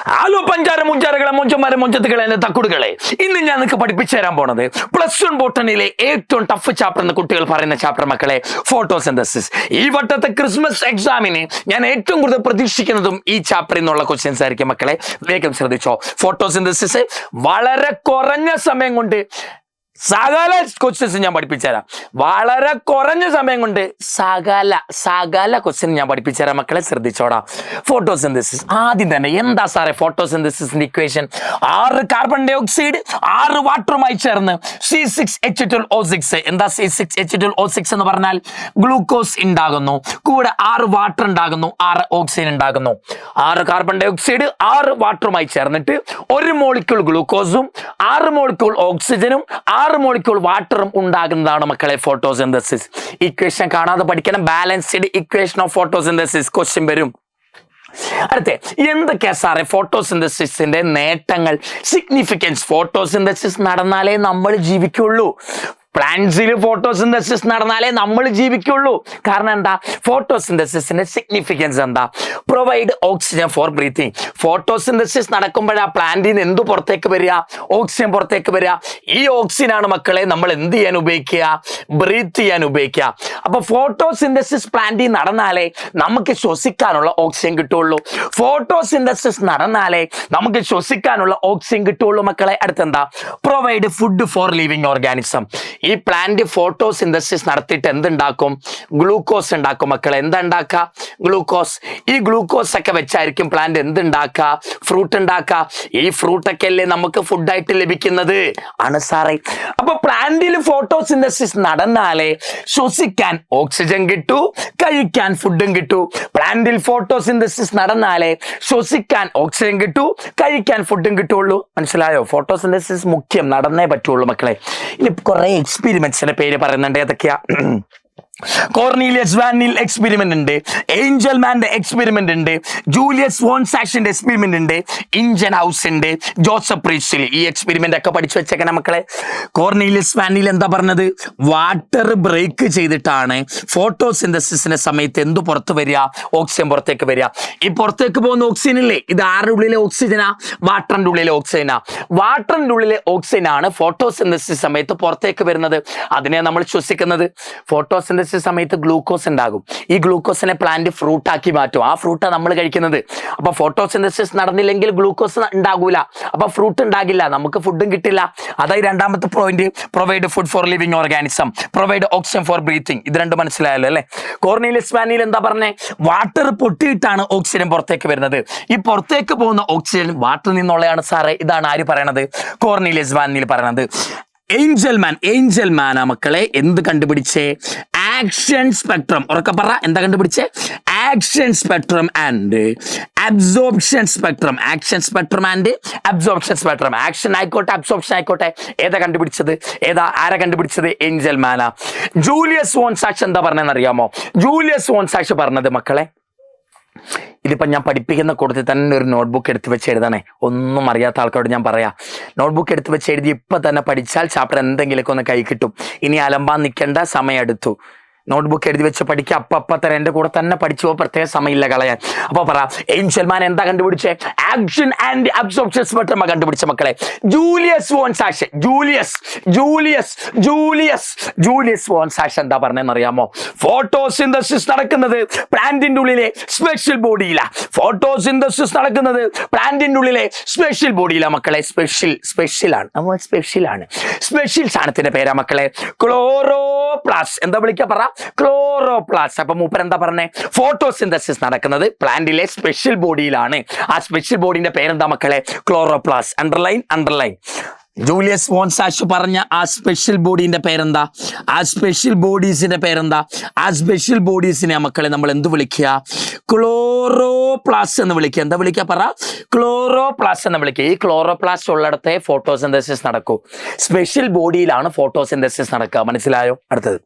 Hello പഞ്ചാര മുഞ്ചാരകളെ മൊഞ്ചന്മാരെ മൊഞ്ചത്തുകളെ എന്റെ തക്കുടുകളെ, ഇന്ന് ഞാൻ നിങ്ങൾക്ക് പഠിപ്പിച്ചു തരാൻ പോണത് +1 ബോട്ടണിയിലെ ഏറ്റവും ടഫ് ചാപ്റ്റർ എന്ന് കുട്ടികൾ പറയുന്ന ചാപ്റ്റർ മക്കളെ, ഫോട്ടോസിന്തസിസ്. ഈ വട്ടത്തെ ക്രിസ്മസ് എക്സാമിന് ഞാൻ ഏറ്റവും കൂടുതൽ പ്രതീക്ഷിക്കുന്നതും ഈ ചാപ്റ്ററിൽ നിന്നുള്ള ക്വസ്റ്റ്യൻസ് ആയിരിക്കും മക്കളെ. വേഗം ശ്രദ്ധിച്ചോ. ഫോട്ടോസിന്തസിസ് വളരെ കുറഞ്ഞ സമയം കൊണ്ട് സകല ക്വസ്റ്റ്യൻസ് ഞാൻ പഠിപ്പിച്ചുതരാം. വളരെ കുറഞ്ഞ സമയം കൊണ്ട് സകല ക്വസ്റ്റ്യൻ ഞാൻ പഠിപ്പിച്ചുതരാം മക്കളെ, ശ്രദ്ധിച്ചോടാ. ഫോട്ടോസിന്തസിസ് ആദ്യം തന്നെ എന്താ സാറേ ഫോട്ടോസിന്തസിസിന്റെ ഇക്വേഷൻ? 6 കാർബൺ ഡൈ ഓക്സൈഡ് 6 വാട്ടറുമായി ചേർന്ന് C6H12O6. എന്താ C6H12O6 എന്ന് പറഞ്ഞാൽ? ഗ്ലൂക്കോസ് ഉണ്ടാകുന്നു, കൂടെ 6 വാട്ടർ ഉണ്ടാകുന്നു, 6 ഓക്സിജൻ ഉണ്ടാകുന്നു. 6 കാർബൺ ഡൈ ഓക്സൈഡ് 6 വാട്ടറുമായി ചേർന്നിട്ട് 1 മോളിക്യൂൾ ഗ്ലൂക്കോസും 6 മോളിക്യൂൾ ഓക്സിജനും 6 മോളിക്യൂൾ വാട്ടറും ഉണ്ടാകുന്നതാണ് മക്കളെ ഫോട്ടോസിന്തസിസ്. ഇക്വേഷൻ കാണാതെ പഠിക്കണം. Balanced equation of photosynthesis question വരും. അടുത്ത എന്തൊക്കെയാ സാറേ ഫോട്ടോസിന്തസിസിന്റെ നേട്ടങ്ങൾ, സിഗ്നിഫിക്കൻസ്? ഫോട്ടോസിന്തസിസ് നടന്നാലേ നമ്മൾ ജീവിക്കുള്ളൂ. പ്ലാന്റ്സിൽ ഫോട്ടോസിന്തസിസ് നടന്നാലേ നമ്മൾ ജീവിക്കുള്ളൂ. കാരണം എന്താ? ഫോട്ടോസിന്തസിസിന്റെ സിഗ്നിഫിക്കൻസ് എന്താ? Provide oxygen for breathing. Photosynthesis നടക്കുമ്പോഴാ പ്ലാന്റിൽ നിന്ന് എന്ത് പുറത്തേക്ക് വരിക? ഓക്സിജൻ പുറത്തേക്ക് വരിക. ഈ ഓക്സിജൻ ആണ് മക്കളെ നമ്മൾ എന്ത് ചെയ്യാൻ ഉപയോഗിക്കുക? ബ്രീത്ത് ചെയ്യാൻ ഉപയോഗിക്കുക. അപ്പൊ ഫോട്ടോസിന്തസിസ് പ്ലാന്റിൽ നടന്നാലേ നമുക്ക് ശ്വസിക്കാനുള്ള ഓക്സിജൻ കിട്ടുള്ളൂ. ഫോട്ടോസിന്തസിസ് നടന്നാലേ നമുക്ക് ശ്വസിക്കാനുള്ള ഓക്സിജൻ കിട്ടുള്ളൂ മക്കളെ. അടുത്തെന്താ? Provide food for living organism. ഈ പ്ലാന്റ് ഫോട്ടോസിന്തസിസ് നടത്തിയിട്ട് എന്തുണ്ടാക്കും? ഗ്ലൂക്കോസ് ഉണ്ടാക്കും മക്കളെ. എന്താ ഉണ്ടാക്കുക? ഗ്ലൂക്കോസ്. ഈ ഗ്ലൂക്കോസ് ഒക്കെ വെച്ചായിരിക്കും പ്ലാന്റ് എന്തുണ്ടാക്കുക? ഫ്രൂട്ട് ഉണ്ടാക്കുക. ഈ ഫ്രൂട്ടൊക്കെ അല്ലേ നമുക്ക് ഫുഡായിട്ട് ലഭിക്കുന്നത്? ആണ് സാറേ. അപ്പൊ പ്ലാന്റിൽ ഫോട്ടോസിന്തസിസ് നടന്നാലേ ശ്വസിക്കാൻ ഓക്സിജൻ കിട്ടൂ, കഴിക്കാൻ ഫുഡും കിട്ടൂ. പ്ലാന്റിൽ ഫോട്ടോസിന്തസിസ് നടന്നാലേ ശ്വസിക്കാൻ ഓക്സിജൻ കിട്ടൂ, കഴിക്കാൻ ഫുഡും കിട്ടുള്ളൂ. മനസ്സിലായോ? ഫോട്ടോസിന്തസിസ് മുഖ്യം, നടന്നേ പറ്റുള്ളൂ മക്കളെ. ഇനി കുറെ എക്സ്പെരിമെന്റ്സിന്റെ പേര് പറയുന്നുണ്ട്. ഏതൊക്കെയാ? കോർണീലിയസ് വാൻ നീൽ എക്സ്പെരിമെന്റ് ഉണ്ട്, ഏഞ്ചൽമാന്റെ എക്സ്പെരിമെന്റ് ഉണ്ട്, ജൂലിയസ് വോൺ സാക്ഷിന്റെ എക്സ്പെരിമെന്റ് ഉണ്ട്, ഇഞ്ചൻ ഹൗസ് ഉണ്ട്, ജോസഫ് പ്രീസ്ലി. ഈ എക്സ്പെരിമെന്റ് ഒക്കെ പഠിച്ചു വെച്ചേക്കണം മക്കളെ. കോർണീലിയസ് വാൻ നീൽ എന്താ പറഞ്ഞത്? വാട്ടർ ബ്രേക്ക് ചെയ്തിട്ടാണ് ഫോട്ടോസിന്തസിസിന്റെ സമയത്ത് എന്ത് പുറത്തു വരിക? ഓക്സിജൻ പുറത്തേക്ക് വരിക. ഈ പുറത്തേക്ക് പോകുന്ന ഓക്സിജൻ ഇല്ലേ, ഇത് ആരുടെ ഉള്ളിലെ ഓക്സിജനാ? വാട്ടറിന്റെ ഉള്ളിലെ ഓക്സിജനാ. വാട്ടറിന്റെ ഉള്ളിലെ ഓക്സിജനാണ് ഫോട്ടോസിന്തസിസ് സമയത്ത് പുറത്തേക്ക് വരുന്നത്. അതിനെ നമ്മൾ ശ്വസിക്കുന്നത്. ഫോട്ടോസിന്തസിസ് സമയത്ത് ഗ്ലൂക്കോസ് ഉണ്ടാകും. ഈ ഗ്ലൂക്കോസിനെ പ്ലാന്റ് ഫ്രൂട്ട് ആക്കി മാറ്റും. ആ ഫ്രൂട്ടാണ് നമ്മൾ കഴിക്കുന്നത്. അപ്പൊ ഫോട്ടോസിന്തസിസ് നടന്നില്ലെങ്കിൽ ഗ്ലൂക്കോസ് ഉണ്ടാകൂല, അപ്പൊ ഫ്രൂട്ട് ഉണ്ടാകില്ല, നമുക്ക് ഫുഡും കിട്ടില്ല. അതായത് രണ്ടാമത്തെ point, provide food for living organism, provide oxygen for breathing. ഇത് രണ്ടും മനസ്സിലായല്ലോ അല്ലെ? കോർണീലിയസ് വാൻ നീൽ എന്താ പറഞ്ഞേ? വാട്ടർ പൊട്ടിയിട്ടാണ് ഓക്സിജൻ പുറത്തേക്ക് വരുന്നത്. ഈ പുറത്തേക്ക് പോകുന്ന ഓക്സിജൻ വാട്ടറിൽ നിന്നുള്ളതാണ് സാറേ. ഇതാണ് ആര് പറയണത്? കോർണീലിയസ് വാൻ നീൽ പറയണത്. ഏഞ്ചൽമാനാ മക്കളെ എന്ത് കണ്ടുപിടിച്ചേ? Action spectrum. ഉറക്കെ പറ, എന്താ കണ്ടുപിടിച്ചേ? Action spectrum and absorption spectrum. Action spectrum and absorption spectrum. Action ആയിക്കോട്ടെ, അബ്സോർപ്ഷൻ ആയിക്കോട്ടെ, ഏതാ കണ്ടുപിടിച്ചത്? ആരാ കണ്ടുപിടിച്ചത്? ഏഞ്ചൽമാനാ. ജൂലിയസ് വോൺ സാക്സ് എന്താ പറഞ്ഞതെന്ന് അറിയാമോ? ജൂലിയസ് വോൺ സാക്സ് പറഞ്ഞത് മക്കളെ, ഇതിപ്പോൾ ഞാൻ പഠിപ്പിക്കുന്ന കൂട്ടത്തിൽ തന്നെ ഒരു നോട്ട്ബുക്ക് എടുത്ത് വെച്ച് എഴുതണേ. ഒന്നും അറിയാത്ത ആൾക്കാരോട് ഞാൻ പറയാം, നോട്ട്ബുക്ക് എടുത്ത് വെച്ച് എഴുതി ഇപ്പം തന്നെ പഠിച്ചാൽ ചാപ്റ്റർ എന്തെങ്കിലുമൊക്കെ ഒന്ന് കൈ കിട്ടും. ഇനി അലമ്പാൻ നിൽക്കേണ്ട, സമയം എടുത്തു. നോട്ട്ബുക്ക് എഴുതി വെച്ച് പഠിക്കുക. അപ്പം തന്നെ എൻ്റെ കൂടെ തന്നെ പഠിച്ചു പോകും, പ്രത്യേക സമയമില്ല കളയാൻ. അപ്പോൾ പറ, ഏഞ്ചൽമാൻ എന്താ കണ്ടുപിടിച്ചേ? ആക്ഷൻ ആൻഡ് അബ്സോർപ്ഷൻ സ്പെക്ട്രം കണ്ടുപിടിച്ച മക്കളെ. ജൂലിയസ് വോൺ സാക്സ്. ജൂലിയസ് വോൺ സാക്സ് എന്താ പറഞ്ഞതെന്ന് അറിയാമോ? ഫോട്ടോസിന്തസിസ് നടക്കുന്നത് പ്ലാന്റിന്റെ ഉള്ളിലെ സ്പെഷ്യൽ ബോഡിയിലാ. ഫോട്ടോസിന്തസിസ് നടക്കുന്നത് പ്ലാന്റിന്റെ ഉള്ളിലെ സ്പെഷ്യൽ ബോഡിയിലാ മക്കളെ. സ്പെഷ്യലാണ്. സ്പെഷ്യൽ സാധനത്തിന്റെ പേരാ മക്കളെ ക്ലോറോപ്ലാസ്റ്റ്. എന്താ വിളിക്കാ? പറ, ക്ലോറോപ്ലാസ്റ്റ്. അപ്പൊ മൂപ്പർ എന്താ പറഞ്ഞേ? ഫോട്ടോസിന്തസിസ് നടക്കുന്നത് പ്ലാന്റിലെ സ്പെഷ്യൽ ബോഡിയിലാണ്. ആ സ്പെഷ്യൽ ബോഡിന്റെ പേരെന്താ മക്കളെ? ക്ലോറോപ്ലാസ്റ്റ്. അണ്ടർലൈൻ. ജൂലിയസ് വോൺ സാക്സ് പറഞ്ഞ ആ സ്പെഷ്യൽ ബോഡീന്റെ പേരെന്താ? ആ സ്പെഷ്യൽ ബോഡീസിന്റെ പേരെന്താ? ആ സ്പെഷ്യൽ ബോഡീസിനെ മക്കളെ നമ്മൾ എന്ത് വിളിക്കുക? ക്ലോറോപ്ലാസ്റ്റ് എന്ന് വിളിക്കുക. എന്താ വിളിക്കുക? പറ, ക്ലോറോപ്ലാസ്റ്റ് എന്ന് വിളിക്കുക. ഈ ക്ലോറോപ്ലാസ്റ്റ് ഉള്ളിടത്തെ ഫോട്ടോസിന്തസിസ് നടക്കൂ. സ്പെഷ്യൽ ബോഡിയിലാണ് ഫോട്ടോസിന്തസിസ് നടക്കുക. മനസ്സിലായോ? അടുത്തത്,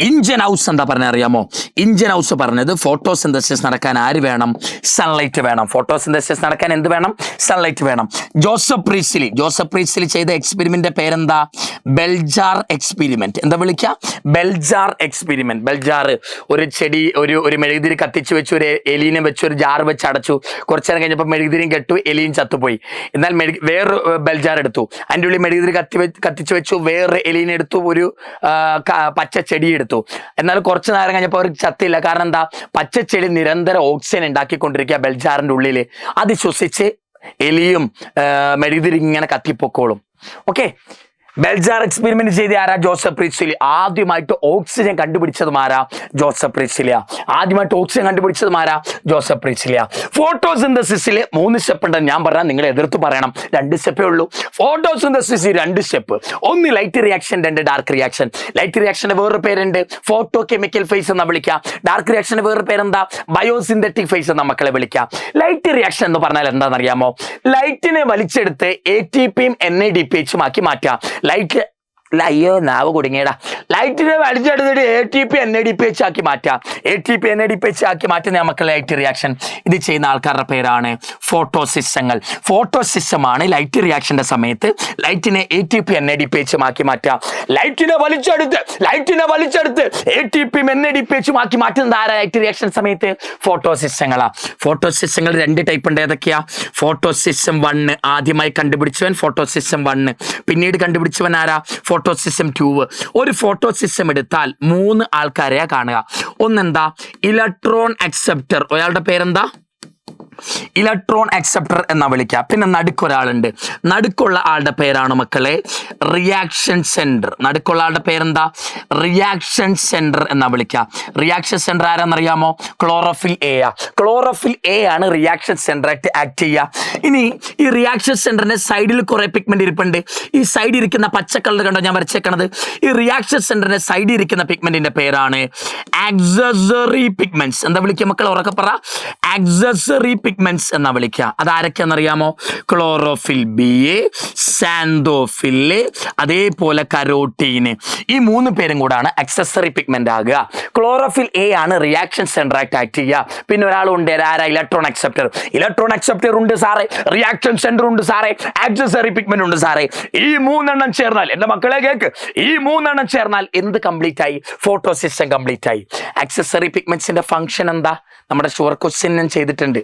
ഇഞ്ചൻ ഹൗസ് എന്താ പറഞ്ഞ അറിയാമോ? ഇഞ്ചൻ ഹൗസ് പറഞ്ഞത് ഫോട്ടോസിന്തസിസ് നടക്കാൻ ആര് വേണം? സൺലൈറ്റ് വേണം. ഫോട്ടോസിന്തസിസ് നടക്കാൻ എന്ത് വേണം? സൺലൈറ്റ് വേണം. ജോസഫ് പ്രീസ്ലി ചെയ്ത എക്സ്പെരിമെന്റ് പേരെന്താ? Bell Jar experiment. എന്താ വിളിക്കുക? Bell Jar experiment. ബെൽജാർ ഒരു ചെടി, ഒരു മെഴുകുതിരി കത്തിച്ചു വെച്ചു, ഒരു എലീനെ വെച്ച് ഒരു ജാർ വെച്ച് അടച്ചു. കുറച്ചു നേരം കഴിഞ്ഞപ്പോൾ മെഴുകുതിരിയും കെട്ടു, എലിയും ചത്തുപോയി. എന്നാൽ വേറൊരു ബെൽജാർ എടുത്തു, അതിൻ്റെ ഉള്ളിൽ മെഴുകുതിരി കത്തിച്ചു വെച്ചു, വേറൊരു എലീനെ എടുത്തു, ഒരു പച്ച ചെടി എടുത്തു. എന്നാൽ കുറച്ച് നേരം കഴിഞ്ഞപ്പോൾ അവർക്ക് ചത്തില്ല. കാരണം എന്താ? പച്ചച്ചെടി നിരന്തരം ഓക്സിജൻ ഉണ്ടാക്കിക്കൊണ്ടിരിക്കുക ബെൽജാറിന്റെ ഉള്ളിൽ. അത് ശ്വസിച്ച് എലിയും മെഴുകുതിരി ഇങ്ങനെ കത്തിപ്പൊക്കോളും. ഓക്കെ, ബെൽജാർ എക്സ്പെരിമെന്റ് ചെയ്ത ആരാ? Joseph Priestley. ആദ്യമായിട്ട് ഓക്സിജൻ കണ്ടുപിടിച്ചത് ആരാ? ജോസഫ് പ്രീസ്ലിയ. ജോസഫ് പ്രീസ്ലിയ. ഫോട്ടോസിന്തസിസിൽ 3 സ്റ്റെപ്പ് ഉണ്ടെന്ന് ഞാൻ പറഞ്ഞാൽ നിങ്ങൾ എതിർത്ത് പറയണം. 2 സ്റ്റെപ്പേ ഉള്ളൂ. Photosynthesis 2 step. ഒന്ന് light reaction, 2 dark reaction. Light റിയാക്ഷന് വേറൊരു പേരുണ്ട്, ഫോട്ടോ കെമിക്കൽ ഫേസ് എന്നാ വിളിക്കാം. ഡാർക്ക് റിയാക്ഷന് വേറൊരു പേരെന്താ? ബയോസിന്തറ്റിക് ഫേസ് എന്നാ മക്കളെ വിളിക്കാം. ലൈറ്റ് റിയാക്ഷൻ എന്ന് പറഞ്ഞാൽ എന്താണെന്നറിയാമോ? ലൈറ്റിനെ വലിച്ചെടുത്ത് ATPയും NADPH ആക്കി മാറ്റാം. ലൈറ്റ് അയ്യോ നാവ് കുടുങ്ങിയടാ. ലൈറ്റിനെ വലിച്ചെടുത്തിട്ട് ATP NADPH ആക്കി മാറ്റാം. ATP NADPH ആക്കി മാറ്റുന്ന നമുക്ക് ലൈറ്റ് റിയാക്ഷൻ. ഇത് ചെയ്യുന്ന ആൾക്കാരുടെ പേരാണ് ഫോട്ടോസിസ്റ്റങ്ങൾ. ഫോട്ടോസിസ്റ്റമാണ് ലൈറ്റ് റിയാക്ഷന്റെ സമയത്ത് ലൈറ്റിനെ ATP NADPH ആക്കി മാറ്റാം. ലൈറ്റിനെ വലിച്ചെടുത്ത് ATP NADPH ആക്കി മാറ്റുന്നത് ആരാ? ലൈറ്റ് റിയാക്ഷൻ സമയത്ത് ഫോട്ടോസിസ്റ്റങ്ങളാ. ഫോട്ടോസിസ്റ്റങ്ങൾ 2 ടൈപ്പ് ഉണ്ട്. ഏതൊക്കെയാ? ഫോട്ടോസിസ്റ്റം 1 ആദ്യമായി കണ്ടുപിടിച്ചവൻ ഫോട്ടോസിസ്റ്റം 1. പിന്നീട് കണ്ടുപിടിച്ചവൻ ആരാ? ഫോട്ടോസിസ്റ്റം 2. ഒരു ഫോട്ടോസിസ്റ്റം എടുത്താൽ 3 ആൾക്കാരെയാ കാണുക. ഒന്നെന്താ? Electron acceptor. ഒരാളുടെ പേരെന്താ? ഇലക്ട്രോൺ അക്സെപ്റ്റർ എന്നാ വിളിക്കുക. പിന്നെ നടുക്കൊരാളുണ്ട്. നടുക്കുള്ള ആളുടെ പേരാണ് മക്കളെ റിയാക്ഷൻ സെന്റർ. നടുക്കുള്ള ആളുടെ പേരെന്താ? റിയാക്ഷൻ സെന്റർ എന്നാ വിളിക്കുക. റിയാക്ഷൻ സെന്റർ ആരാന്നറിയാമോ? Chlorophyll A. ക്ലോറോഫിൽ A ആണ് റിയാക്ഷൻ സെന്റർ ആയിട്ട് ആക്ട് ചെയ്യുക. ഇനി ഈ റിയാക്ഷൻ സെന്ററിന്റെ സൈഡിൽ കുറെ പിഗ്മെന്റ് ഇരിപ്പുണ്ട്. ഈ സൈഡിൽ ഇരിക്കുന്ന പച്ച കളർ കണ്ടോ ഞാൻ വരച്ചേക്കണത്? ഈ റിയാക്ഷൻ സെന്ററിന്റെ സൈഡിൽ ഇരിക്കുന്ന പിഗ്മെന്റിന്റെ പേരാണ് ആക്സസറി പിഗ്മെന്റ്സ്. എന്താ വിളിക്കുക മക്കൾ? ഉറക്കെ പറ. ആക്സസറി പിഗ്മെന്റ്സ് എന്നാ വിളിക്കുക. അതാരൊക്കെയാണെന്നറിയാമോ? ക്ലോറോഫിൽ B, സാന്തോഫിൽ, അതേപോലെ കരോട്ടീന്. ഈ 3 പേരും കൂടാണ് ആക്സസറി പിഗ്മെന്റ് ആകുക. ക്ലോറോഫിൽ A ആണ് റിയാക്ഷൻ സെന്റർ ആയിട്ട് ആക്ട് ചെയ്യുക. പിന്നെ ഒരാളുണ്ട്, ആരാ? Electron acceptor. ഇലക്ട്രോൺ അക്സെപ്റ്റർ ഉണ്ട് സാറേ, റിയാക്ഷൻ സെന്റർ ഉണ്ട് സാറേ, ആക്സസറി പിഗ്മെന്റ് ഉണ്ട് സാറേ. ഈ 3 എണ്ണം ചേർന്നാൽ, എന്റെ മക്കളെ കേക്ക്, ഈ 3 എണ്ണം ചേർന്നാൽ എന്ത് കംപ്ലീറ്റ് ആയി? ഫോട്ടോസിസ്റ്റം കംപ്ലീറ്റ് ആയി. ആക്സസറി പിഗ്മെന്റ്സിന്റെ ഫംഗ്ഷൻ എന്താ? നമ്മുടെ ഷുവർ ക്വസ്റ്റ്യൻ ഞാൻ ചെയ്തിട്ടുണ്ട്.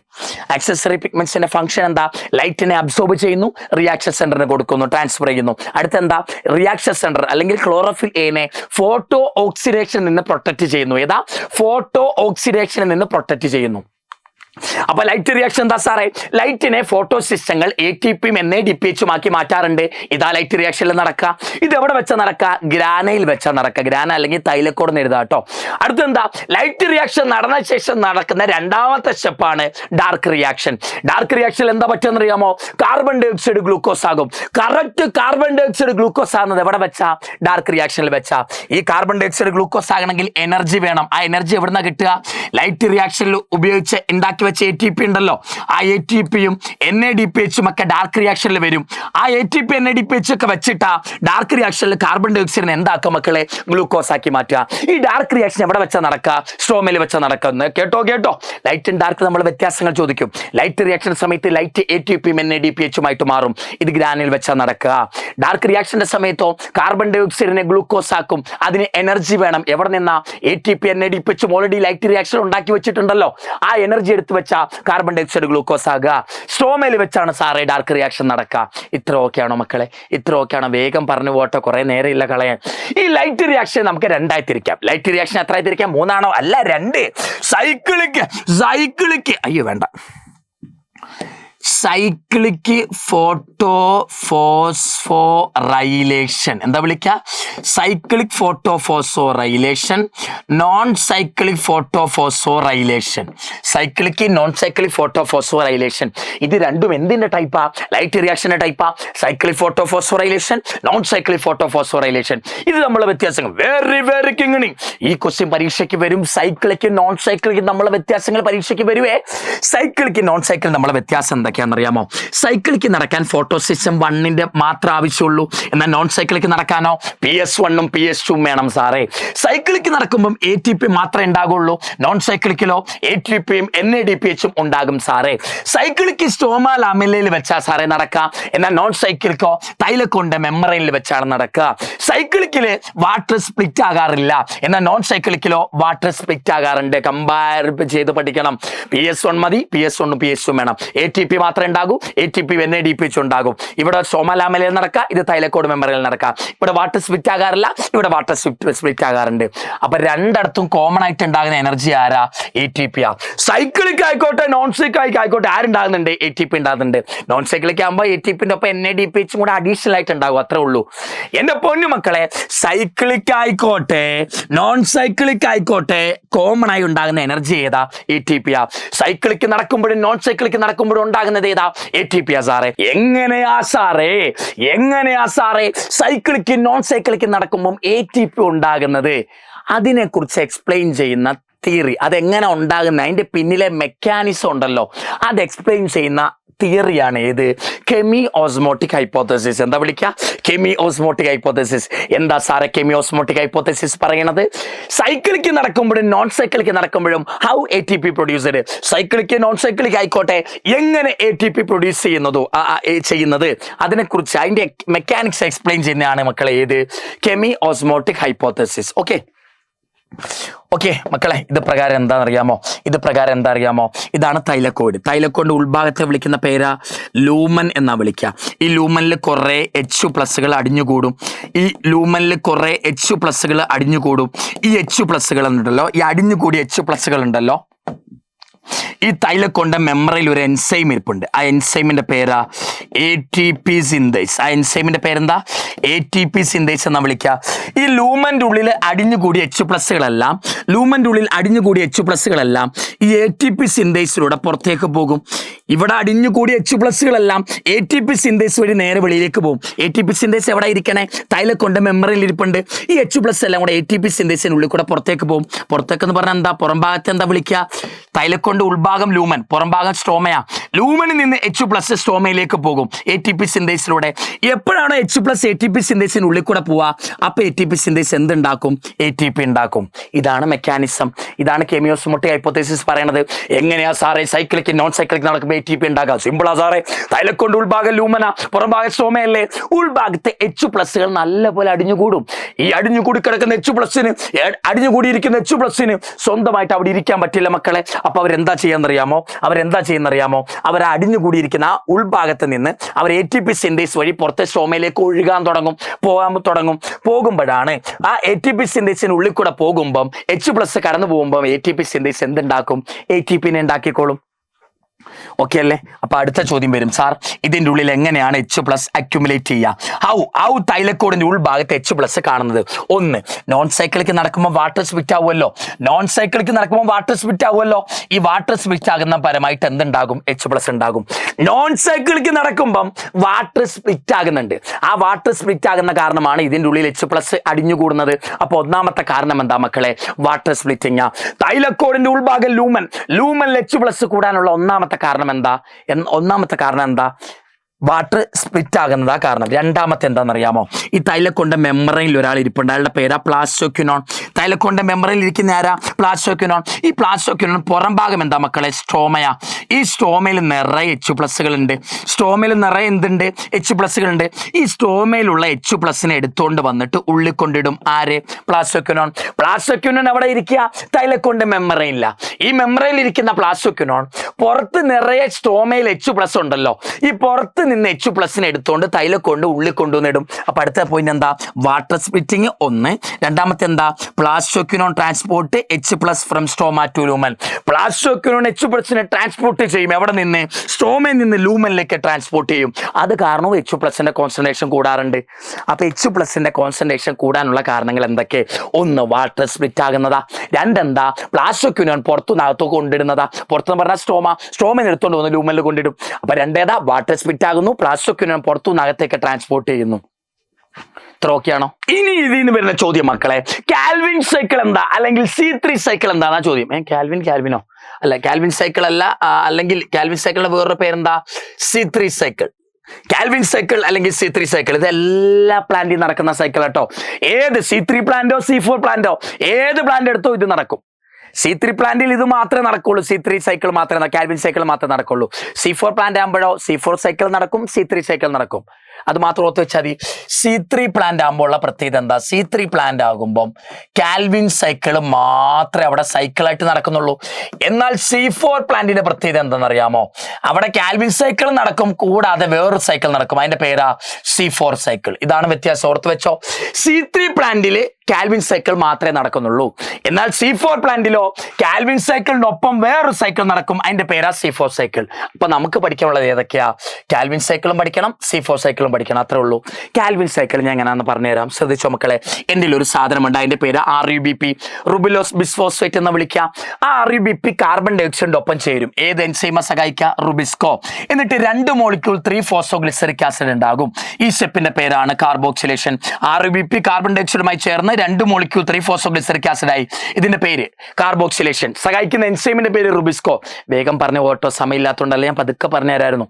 ആക്സസറി പിഗ്മെന്റ്സിന്റെ ഫംഗ്ഷൻ എന്താ? ലൈറ്റിനെ അബ്സോർബ് ചെയ്യുന്നു, റിയാക്ഷൻ സെന്ററിന് കൊടുക്കുന്നു, ട്രാൻസ്ഫർ ചെയ്യുന്നു. അടുത്തെന്താ? റിയാക്ഷൻ സെന്റർ അല്ലെങ്കിൽ ക്ലോറോഫിൽ എനെ ഫോട്ടോ ഓക്സിഡേഷനിൽ നിന്ന് പ്രൊട്ടക്ട് ചെയ്യുന്നു. ഏതാ? ഫോട്ടോ ഓക്സിഡേഷനിൽ നിന്ന് പ്രൊട്ടക്ട് ചെയ്യുന്നു. അപ്പൊ ലൈറ്റ് റിയാക്ഷൻ എന്താ സാറേ? ലൈറ്റിനെ ഫോട്ടോസിസ്റ്റങ്ങൾ ATPയും NADPH ആക്കി മാറ്റാറുണ്ട്. ഇതാ ലൈറ്റ് റിയാക്ഷനിൽ നടക്കുക. ഇത് എവിടെ വെച്ചാൽ നടക്കുക? ഗ്രാനയിൽ വെച്ചാൽ നടക്കുക. ഗ്രാന അല്ലെങ്കിൽ തൈലക്കോട് എന്ന് എഴുതാം കേട്ടോ. അടുത്തെന്താ? ലൈറ്റ് റിയാക്ഷൻ നടന്ന ശേഷം നടക്കുന്ന 2ാമത്തെ സ്റ്റെപ്പാണ് ഡാർക്ക് റിയാക്ഷൻ. ഡാർക്ക് റിയാക്ഷനിൽ എന്താ പറ്റുമെന്ന് അറിയാമോ? കാർബൺ ഡൈ ഓക്സൈഡ് ഗ്ലൂക്കോസ് ആകും. Correct carbon dioxide glucose ആകുന്നത് എവിടെ വെച്ചാ? ഡാർക്ക് റിയാക്ഷനിൽ വെച്ചാ. ഈ കാർബൺ ഡൈ ഓക്സൈഡ് ഗ്ലൂക്കോസ് ആകണമെങ്കിൽ എനർജി വേണം. ആ എനർജി എവിടുന്ന കിട്ടുക? ലൈറ്റ് റിയാക്ഷനിൽ ഉപയോഗിച്ച് ഉണ്ടാക്കി വെച്ച ATP ഉണ്ടല്ലോ, ആ ATPയും NADPH ഒക്കെ ഡാർക്ക് റിയാക്ഷനിൽ വരും. ആ ATP NADPH ഒക്കെ വെച്ചിട്ടാ ഡാർക്ക് റിയാക്ഷനിൽ കാർബൺ ഡൈ ഓക്സൈഡിനെ എന്താക്കുക മക്കളെ? ഗ്ലൂക്കോസ് ആക്കി മാറ്റുക. ഈ ഡാർക്ക് റിയാക്ഷൻ എവിടെ വെച്ചാൽ നടക്കുക? സ്ട്രോമയിൽ വെച്ചാൽ നടക്കുന്നത്. കേട്ടോ. ലൈറ്റ് ആൻഡ് ഡാർക്ക് നമ്മൾ വ്യത്യാസങ്ങൾ ചോദിക്കും. ലൈറ്റ് റിയാക്ഷൻ സമയത്ത് ലൈറ്റ് ATPയും NADPH മാറും. ഇത് ഗ്രാനിൽ വെച്ചാൽ നടക്കുക. ഡാർക്ക് റിയാക്ഷന്റെ സമയത്തോ കാർബൺ ഡൈ ഓക്സൈഡിനെ ഗ്ലൂക്കോസ് ആക്കും. അതിന് എനർജി വേണം. എവിടെ നിന്നാ? ATP NADPH already light reaction ഉണ്ടാക്കി വെച്ചിട്ടുണ്ടല്ലോ. ആ എനർജി എടുത്ത് വെച്ചാൽ കാർബൺ ഡൈ ഓക്സൈഡ് ഗ്ലൂക്കോസ് ആകുക. സ്ട്രോമയിൽ വെച്ചാണ് സാറേ ഡാർക്ക് റിയാക്ഷൻ നടക്കുക. ഇത്ര ഓക്കെയാണോ മക്കളെ? ഇത്ര ഓക്കെയാണോ? വേഗം പറഞ്ഞു പോട്ടെ, കുറെ നേരം ഇല്ല കളയാൻ. ഈ ലൈറ്റ് റിയാക്ഷൻ നമുക്ക് 2ആയി തിരിക്കാം. ലൈറ്റ് റിയാക്ഷൻ എത്രയായി തിരിക്കാം? 3 ആണോ? അല്ല, 2. സൈക്കിളിക്ക് അയ്യോ വേണ്ട. സൈക്ലിക് ഫോട്ടോഫോസ്ഫോറൈലേഷൻ എന്താ വിളിക്കുക? Cyclic photophosphorylation, non cyclic photophosphorylation. Cyclic, non cyclic photophosphorylation. ഇത് രണ്ടും എന്തിന്റെ ടൈപ്പാ? ലൈറ്റ് റിയാക്ഷന്റെ ടൈപ്പാ. Cyclic photophosphorylation, non cyclic photophosphorylation. ഇത് നമ്മളെ വ്യത്യാസങ്ങൾ വെരി കിങ്ങണി. ഈ ക്വസ്റ്റ്യൻ പരീക്ഷയ്ക്ക് വരും. സൈക്ലിക് നോൺ സൈക്ലിക് നമ്മളെ വ്യത്യാസങ്ങൾ പരീക്ഷയ്ക്ക് വരുവേ. സൈക്ലിക് നോൺ സൈക്ലിക് നമ്മളെ വ്യത്യാസം എന്തൊക്കെയാണെന്ന് എന്താണെന്നറിയാമോ? സൈക്കിളിക്ക് നടക്കാൻ ഫോട്ടോസിസ്റ്റം 1ന്റെ മാത്രം ആവശ്യമുള്ളൂ. എന്നാൽ നോൺ സൈക്കിളിക്ക് നടക്കാനോ PS1ഉം PS2ഉം വേണം സാറേ. സൈക്കിളിക്ക് നടക്കുമ്പം ATP മാത്രമേ ഉണ്ടാകുള്ളൂ. നോൺ സൈക്കിളിക്കിലോ ATPയും NADPHും ഉണ്ടാകും സാറേ. സൈക്കിളിക്ക് സ്ട്രോമ ലാമെല്ലയിൽ വെച്ചാൽ സാറേ നടക്കാം. എന്നാൽ നോൺ സൈക്കിളിക്കോ തൈലക്കോണിന്റെ മെമ്മറൈനിൽ വെച്ചാണ് നടക്കുക. സൈക്കിളിക്കില് വാട്ടർ സ്പ്ലിറ്റ് ആകാറില്ല. എന്നാൽ നോൺ സൈക്കിളിക്കിലോ വാട്ടർ സ്പ്ലിറ്റ് ആകാറുണ്ട്. കമ്പയർ ചെയ്ത് പഠിക്കണം. PS1 മതി, PS1ഉം PS2ഉം വേണം. ATP മാത്രമേ ഉണ്ടാകൂ, ATP NADPH ഉണ്ടാകും. ഇവിടെ സ്ട്രോമ ലാമെല്ലയിൽ നടക്കുക, ഇത് തൈലക്കോഡ് മെമ്മറൈനിൽ നടക്കുക. ഇവിടെ വാട്ടർ സ്പ്ലിറ്റ് ആകാറില്ല, ഇവിടെ വാട്ടർ സ്പ്ലിറ്റ് ആകാറുണ്ട്. അപ്പൊ രണ്ടിടത്തും കോമൺ ആയിട്ട് ഉണ്ടാകുന്ന എനർജി ആരാ? ATP ആ. സൈക്കിളിക്ക് ആയിക്കോട്ടെ നോൺ സൈക്കിളിക്ക് ആയിക്കോട്ടെ ആരുണ്ടാകുന്നുണ്ട്? ATP ഉണ്ടാകുന്നുണ്ട്. നോൺ സൈക്കിളിക്ക് ആകുമ്പോൾ ATPന്റെ ഒപ്പം NADPH കൂടെ അഡീഷണൽ ആയിട്ട് ഉണ്ടാകും. അത്രേ ഉള്ളൂ എന്റെ പൊന്നു മക്കളെ. സൈക്കിളിക്ക് ആയിക്കോട്ടെ നോൺ സൈക്കിളിക്ക് ആയിക്കോട്ടെ കോമൺ ആയി ഉണ്ടാകുന്ന എനർജി ഏതാ? ATP ആ. സൈക്കിളിക്ക് നടക്കുമ്പോഴും നോൺ സൈക്കിളിക്ക് നടക്കുമ്പോഴും ഉണ്ടാകുന്നത് ഏതാ? ATP ആ സാറേ. എങ്ങനെയാ സാറേ സൈക്കിളിക്ക് നോൺ സൈക്കിളിക്ക് നടക്കുമ്പോൾ ATP ഉണ്ടാകുന്നത്? അതിനെക്കുറിച്ച് എക്സ്പ്ലെയിൻ ചെയ്യുന്ന തിയറി, അതെങ്ങനെ ഉണ്ടാകുന്ന അതിന്റെ പിന്നിലെ മെക്കാനിസം ഉണ്ടല്ലോ, അത് എക്സ്പ്ലെയിൻ ചെയ്യുന്ന തിയറിയാണ് ഏത്? കെമി ഓസ്മോട്ടിക് ഹൈപ്പോത്തസിസ്. എന്താ വിളിക്കുക? കെമി ഓസ്മോട്ടിക് ഹൈപ്പോത്തസിസ്. എന്താ സാറേ കെമി ഓസ്മോട്ടിക് ഹൈപ്പോത്തസിസ് പറയണത്? സൈക്കിളിക്ക് നടക്കുമ്പോഴും നോൺ സൈക്കിളിക്ക് നടക്കുമ്പോഴും ഹൗ ATP പ്രൊഡ്യൂസ്ഡ്. സൈക്കിളിക്ക് നോൺ സൈക്കിളിക്ക് ആയിക്കോട്ടെ എങ്ങനെ ATP പ്രൊഡ്യൂസ് ചെയ്യുന്നത് അതിനെക്കുറിച്ച് അതിന്റെ മെക്കാനിക്സ് എക്സ്പ്ലെയിൻ ചെയ്യുന്നതാണ് മക്കളെ ഏത്? കെമി ഓസ്മോട്ടിക് ഹൈപ്പോത്തസിസ്. ഓക്കെ മക്കളെ, ഇത് പ്രകാരം എന്താ അറിയാമോ? ഇതാണ് തൈലക്കോയിഡ്. തൈലക്കോയിഡ് ഉൾഭാഗത്തെ വിളിക്കുന്ന പേരാ ലൂമൻ എന്നാ വിളിക്കുക. ഈ ലൂമനിൽ കുറെ H+ അടിഞ്ഞുകൂടും. ഈ H+ ഉണ്ടല്ലോ, ഈ അടിഞ്ഞുകൂടിയ H+ ഉണ്ടല്ലോ, ഈ തൈലക്കോണിന്റെ മെമ്മറയിൽ ഒരു എൻസൈം ഇരിപ്പുണ്ട്. ആ എൻസൈമിന്റെ പേരാ ATP സിന്തേസ്. ആ എൻസൈമിന്റെ പേരെന്താ? ATP സിന്തേസ് എന്നാ വിളിക്കുക. ഈ ലൂമന്റെ ഉള്ളിൽ അടിഞ്ഞുകൂടിയ H+കളെല്ലാം ഈ ATP സിന്തേസിലൂടെ പുറത്തേക്ക് പോകും. ഇവിടെ അടിഞ്ഞുകൂടിയ H+കളെല്ലാം ATP സിന്തേസ് വഴി നേരെ വെളിയിലേക്ക് പോകും. ATP സിന്തേസ് എവിടെ ഇരിക്കണേ? തൈലക്കോണിന്റെ മെമ്മറയിൽ ഇരിപ്പുണ്ട്. ഈ H+ എല്ലാം കൂടെ ATP സിന്തേസിനുള്ളിൽ കൂടെ പുറത്തേക്ക് പോകും. പുറത്തേക്ക് എന്ന് പറഞ്ഞാൽ എന്താ? പുറം ഭാഗത്ത് എന്താ വിളിക്കുക? തൈലക്കോണിന്റെ ഉൾഭാഗം ലൂമൻ, പുറം ഭാഗം സ്ട്രോമയാ. ലൂമനിൽ നിന്ന് H+ സ്ട്രോമയിലേക്ക് പോകും ATP സിന്തേസിലൂടെ. എപ്പോഴാണോ H+ ATP സിന്തേസിന് ഉള്ളിൽ കൂടെ പോവാ, അപ്പൊ ATP സിന്തേസ് എന്തുണ്ടാക്കും? ATP ഉണ്ടാക്കും. ഇതാണ് മെക്കാനിസം. ഇതാണ് കെമി ഓസ്മോട്ടിക് ഹൈപ്പോത്തസിസ് പറയണത്. എങ്ങനെയാ സാറേ സൈക്കിളിക്ക് നോൺ സൈക്കിളിക്ക് നടക്കുമ്പോൾ ATP ഉണ്ടാക്കാം? സിമ്പിളാ സാറേ. തൈലക്കോണിന്റെ ഉൾഭാഗം ലൂമന, പുറം ഭാഗം സ്ട്രോമയല്ലേ. ഉൾഭാഗത്തെ H+കൾ നല്ലപോലെ അടിഞ്ഞുകൂടും. ഈ അടിഞ്ഞുകൂടി കിടക്കുന്ന അടിഞ്ഞുകൂടിയിരിക്കുന്ന H+ന് സ്വന്തമായിട്ട് അവിടെ ഇരിക്കാൻ പറ്റില്ല മക്കളെ. അപ്പൊ അവരെന്താ ചെയ്യാന്നറിയാമോ? അവർ അടിഞ്ഞുകൂടിയിരിക്കുന്ന ആ ഉൾഭാഗത്ത് നിന്ന് അവർ ATP സിന്തേസ് വഴി പുറത്തെ സ്ട്രോമയിലേക്ക് ഒഴുകാൻ തുടങ്ങും. പോകുമ്പോഴാണ് ആ ATP സിന്തേസിന് ഉള്ളിൽ കൂടെ പോകുമ്പം H+ കടന്നു പോകുമ്പോൾ ATP സിന്തേസ് എന്തുണ്ടാക്കും? ATPനെ ഉണ്ടാക്കിക്കോളും. ഓക്കെ അല്ലേ? അപ്പൊ അടുത്ത ചോദ്യം വരും, സാർ ഇതിന്റെ ഉള്ളിൽ എങ്ങനെയാണ് H+ അക്യുമുലേറ്റ് ചെയ്യുക? ഹൗ തൈലക്കോഡിന്റെ ഉൾഭാഗത്ത് H+ കാണുന്നത്? ഒന്ന്, നോൺ സൈക്കിളിക്ക് നടക്കുമ്പോൾ വാട്ടർ സ്പ്ലിറ്റ് ആവുമല്ലോ. ഈ വാട്ടർ സ്പ്ലിറ്റ് ആകുന്ന പരമായിട്ട് എന്തുണ്ടാകും? H+ ഉണ്ടാകും. നോൺ സൈക്കിളിക്ക് നടക്കുമ്പം വാട്ടർ സ്പ്ലിറ്റ് ആകുന്നുണ്ട്. ആ വാട്ടർ സ്പ്ലിറ്റ് ആകുന്ന കാരണമാണ് ഇതിന്റെ ഉള്ളിൽ H+ അടിഞ്ഞുകൂടുന്നത്. അപ്പൊ ഒന്നാമത്തെ കാരണം എന്താ മക്കളെ? Water splitting. തൈലക്കോഡിന്റെ ഉൾഭാഗം ലൂമനിൽ H+ കൂടാനുള്ള ഒന്നാമത്തെ കാരണം എന്താ? വാട്ടർ സ്പ്ലിറ്റ് ആകുന്നതാ കാരണം. രണ്ടാമത്തെ എന്താണെന്നറിയാമോ? ഈ തൈലക്കോണിന്റെ മെമ്മറൈനിൽ ഒരാൾ ഇരിപ്പുണ്ട്. അയാളുടെ പേരാ പ്ലാസ്റ്റോക്വിനോൺ. തൈലക്കോണിന്റെ മെമ്മറൈനിൽ ഇരിക്കുന്ന ആരാ? പ്ലാസ്റ്റോക്വിനോൺ. ഈ പ്ലാസ്റ്റോക്വിനോൺ പുറം ഭാഗം എന്താ മക്കളെ? സ്ട്രോമയാ. ഈ സ്ട്രോമയിൽ നിറയെ H+കളുണ്ട്. H+കളുണ്ട്. ഈ സ്ട്രോമയിലുള്ള H+നെ എടുത്തുകൊണ്ട് വന്നിട്ട് ഉള്ളിൽ കൊണ്ടിടും. ആര്? പ്ലാസ്റ്റോക്വിനോൺ അവിടെ ഇരിക്കുക തൈലക്കോണിന്റെ മെമ്മറൈനില്ല. ഈ മെമ്മറൈനിൽ ഇരിക്കുന്ന പ്ലാസ്റ്റോക്വിനോൺ പുറത്ത് നിറയെ സ്ട്രോമയിൽ H+ ഉണ്ടല്ലോ, ഈ പുറത്ത് നിന്ന് H+നെ എടുത്തുകൊണ്ട് തൈലക്കോണിന്റെ ഉള്ളിൽ കൊണ്ടുവന്നിടും. അപ്പൊ അടുത്ത പോയിന്റ് എന്താ? വാട്ടർ സ്പ്ലിറ്റിംഗ് ഒന്ന്. രണ്ടാമത്തെ എന്താ? Plastoquinone transport H+ from stroma to lumen. Plastoquinone H+നെ ട്രാൻസ്പോർട്ട് ചെയ്യും. എവിടെ നിന്ന്? സ്ട്രോമയിൽ നിന്ന് ലൂമനിലേക്ക് ട്രാൻസ്പോർട്ട് ചെയ്യും. അത് കാരണവും H+ന്റെ കോൺസെൻട്രേഷൻ കൂടാറുണ്ട്. അപ്പൊ H+ന്റെ കോൺസെൻട്രേഷൻ കൂടാനുള്ള കാരണങ്ങൾ എന്തൊക്കെ? ഒന്ന്, വാട്ടർ സ്പ്ലിറ്റ് ആകുന്നതാ. രണ്ടെന്താ? പ്ലാസ്റ്റോക്വിനോൺ പുറത്തുനിന്നകത്ത് കൊണ്ടിടുന്നതാ. പുറത്തുനിന്ന് പറഞ്ഞാൽ സ്ട്രോമയിൽ എടുത്തുകൊണ്ട് വന്ന് ലൂമനിൽ കൊണ്ടിടും. അപ്പൊ രണ്ടേതാ? വാട്ടർ സ്പ്ലിറ്റ് ആകുന്നു, പ്ലാസ്റ്റോക്വിനോൺ പുറത്തുനിന്ന് അകത്തേക്ക് ട്രാൻസ്പോർട്ട് ചെയ്യുന്നു. ഓക്കെയാണോ? ഇനി ഇതിൽ നിന്ന് വരുന്ന ചോദ്യം മക്കളെ, കാൽവിൻ സൈക്കിൾ എന്താ അല്ലെങ്കിൽ C3 സൈക്കിൾ എന്താ ചോദ്യം. കാൽവിനോ അല്ല കാൽവിൻ സൈക്കിൾ അല്ല, അല്ലെങ്കിൽ കാൽവിൻ സൈക്കിളിന്റെ വേറൊരു പേരെന്താ? C3 cycle. കാൽവിൻ സൈക്കിൾ അല്ലെങ്കിൽ C3 സൈക്കിൾ, ഇത് എല്ലാ പ്ലാന്റിൽ നടക്കുന്ന സൈക്കിൾ കേട്ടോ. ഏത് C3 പ്ലാന്റോ C4 പ്ലാന്റോ ഏത് പ്ലാന്റ് എടുത്തോ ഇത് നടക്കും. C3 പ്ലാന്റിൽ ഇത് മാത്രമേ നടക്കുള്ളൂ, C3 സൈക്കിൾ മാത്രമേ, കാൽവിൻ സൈക്കിൾ മാത്രമേ നടക്കുള്ളൂ. C4 പ്ലാന്റ് ആകുമ്പോഴോ C4 സൈക്കിൾ നടക്കും, C3 സൈക്കിൾ നടക്കും. അത് മാത്രം ഓർത്ത് വെച്ചാൽ മതി. C3 പ്ലാന്റ് ആകുമ്പോൾ ഉള്ള പ്രത്യേകത എന്താ? C3 പ്ലാന്റ് ആകുമ്പോൾ കാൽവിൻ സൈക്കിൾ മാത്രമേ അവിടെ സൈക്കിളായിട്ട് നടക്കുന്നുള്ളൂ. എന്നാൽ C4 പ്ലാന്റിന്റെ പ്രത്യേകത എന്താണെന്ന് അറിയാമോ? അവിടെ കാൽവിൻ സൈക്കിൾ നടക്കും, കൂടാതെ വേറൊരു സൈക്കിൾ നടക്കും. അതിന്റെ പേരാ C4 സൈക്കിൾ. ഇതാണ് വ്യത്യാസം, ഓർത്ത് വെച്ചോ. C3 പ്ലാന്റില് കാൽവിൻ സൈക്കിൾ മാത്രമേ നടക്കുന്നുള്ളൂ. എന്നാൽ C4 പ്ലാന്റിലോ കാൽവിൻ സൈക്കിളിനൊപ്പം വേറൊരു സൈക്കിൾ നടക്കും. അതിന്റെ പേരാ C4 സൈക്കിൾ. അപ്പൊ നമുക്ക് പഠിക്കാനുള്ളത് ഏതൊക്കെയാ? കാൽവിൻ സൈക്കിളും പഠിക്കണം, C4 സൈക്കിളും പഠിക്കണം, അത്രേ ഉള്ളൂ. കാൽവിൻ സൈക്കിൾ ഞാൻ എങ്ങനെയാണെന്ന് പറഞ്ഞുതരാം, ശ്രദ്ധിച്ചോ മക്കളെ. എൻ്റെ ഒരു സാധനമുണ്ട്, അതിന്റെ പേര് RUBP, റുബിലോസ് ബിസ്ഫോസ്ഫേറ്റ് എന്ന് വിളിക്കാം. ആ RUBP കാർബൺ ഡൈ ഓക്സൈഡിന്റെ ഒപ്പം ചേരും. ഏത് എൻസൈമ സഹായിക്കുക? റുബിസ്കോ. എന്നിട്ട് 2 മോളിക്യൂൾ 3-ഫോസ്ഫോഗ്ലിസറിക് ആസിഡ് ഉണ്ടാകും. ഈ സ്റ്റെപ്പിന്റെ പേരാണ് കാർബോക്സിലേഷൻ. RUBP കാർബൺ ഡൈ ഓക്സൈഡുമായി ചേർന്ന് 2 മോളിക്യൂൾ 3-ഫോസ്ഫോഗ്ലിസറിക് ആസിഡ് ആയി. ഇതിന്റെ പേര് കാർബോക്സിലേഷൻ. സഹായിക്കുന്ന എൻസൈമിന്റെ പേര് റുബിസ്കോ. വേഗം പറഞ്ഞു ഓട്ടോ, സമയമില്ലാത്തതുകൊണ്ടല്ല ഞാൻ പതുക്കെ പറഞ്ഞു തരായിരുന്നു.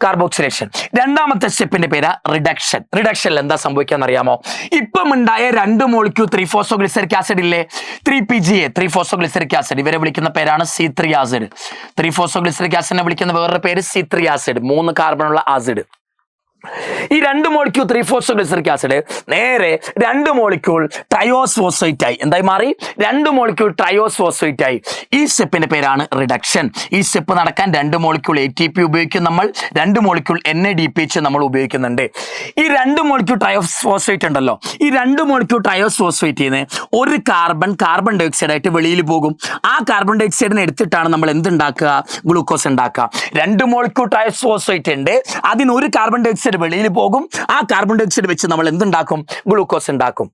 കാർബോക്സിലേഷൻ. രണ്ടാമത്തെ സ്റ്റെപ്പിന്റെ പേര് റിഡക്ഷൻ. റിഡക്ഷനിൽ എന്താ സംഭവിക്കാന്ന് അറിയാമോ? ഇപ്പം ഉണ്ടായ 2 മോളിക്യൂൾ 3-ഫോസ്ഫോഗ്ലിസറിക് ആസിഡ് ഇല്ലേ, 3PGA, 3-ഫോസ്ഫോഗ്ലിസറിക് ആസിഡ്, ഇവരെ വിളിക്കുന്ന പേരാണ് C3 ആസിഡ്. 3-ഫോസ്ഫോഗ്ലിസറിക് ആസിഡിനെ വിളിക്കുന്ന വേറൊരു പേര് C3 ആസിഡ്, 3 കാർബണുള്ള ആസിഡ്. ഈ 2 മോളിക്യൂൾ 3-ഫോസ്ഫോഗ്ലിസറിക് ആസിഡ് നേരെ 2 മോളിക്യൂൾ ട്രയോസ്ഫോസ്ഫേറ്റ് ആയി. എന്തായി മാറി? 2 മോളിക്യൂൾ ട്രയോസ്ഫോസ്ഫേറ്റ് ആയി. ഈ സ്റ്റെപ്പിന്റെ പേരാണ് റിഡക്ഷൻ. ഈ സ്റ്റെപ്പ് നടക്കാൻ 2 മോളിക്യൂൾ ATP ഉപയോഗിക്കും നമ്മൾ, 2 മോളിക്യൂൾ NADPH നമ്മൾ ഉപയോഗിക്കുന്നുണ്ട്. ഈ 2 മോളിക്യൂൾ ട്രയോസ്ഫോസ്ഫേറ്റ് ഉണ്ടല്ലോ, ഈ 2 മോളിക്യൂൾ ട്രയോസ്ഫോസ്ഫേറ്റിൽ നിന്ന് ഒരു കാർബൺ ഡൈ ഓക്സൈഡ് ആയിട്ട് വെളിയിൽ പോകും. ആ കാർബൺ ഡൈ ഓക്സൈഡിനെ എടുത്തിട്ടാണ് നമ്മൾ എന്തുണ്ടാക്കുക? ഗ്ലൂക്കോസ് ഉണ്ടാക്കുക. 2 മോളിക്യൂൾ ട്രയോസ്ഫോസ്ഫേറ്റ് ഉണ്ട്, അതിന് ഒരു കാർബൺ ഡൈ ഓക്സൈഡ് വെളിയിൽ പോകും. ആ കാർബൺ ഡൈ ഓക്സൈഡ് വെച്ച് നമ്മൾ എന്തുണ്ടാക്കും? ഗ്ലൂക്കോസ് ഉണ്ടാക്കും.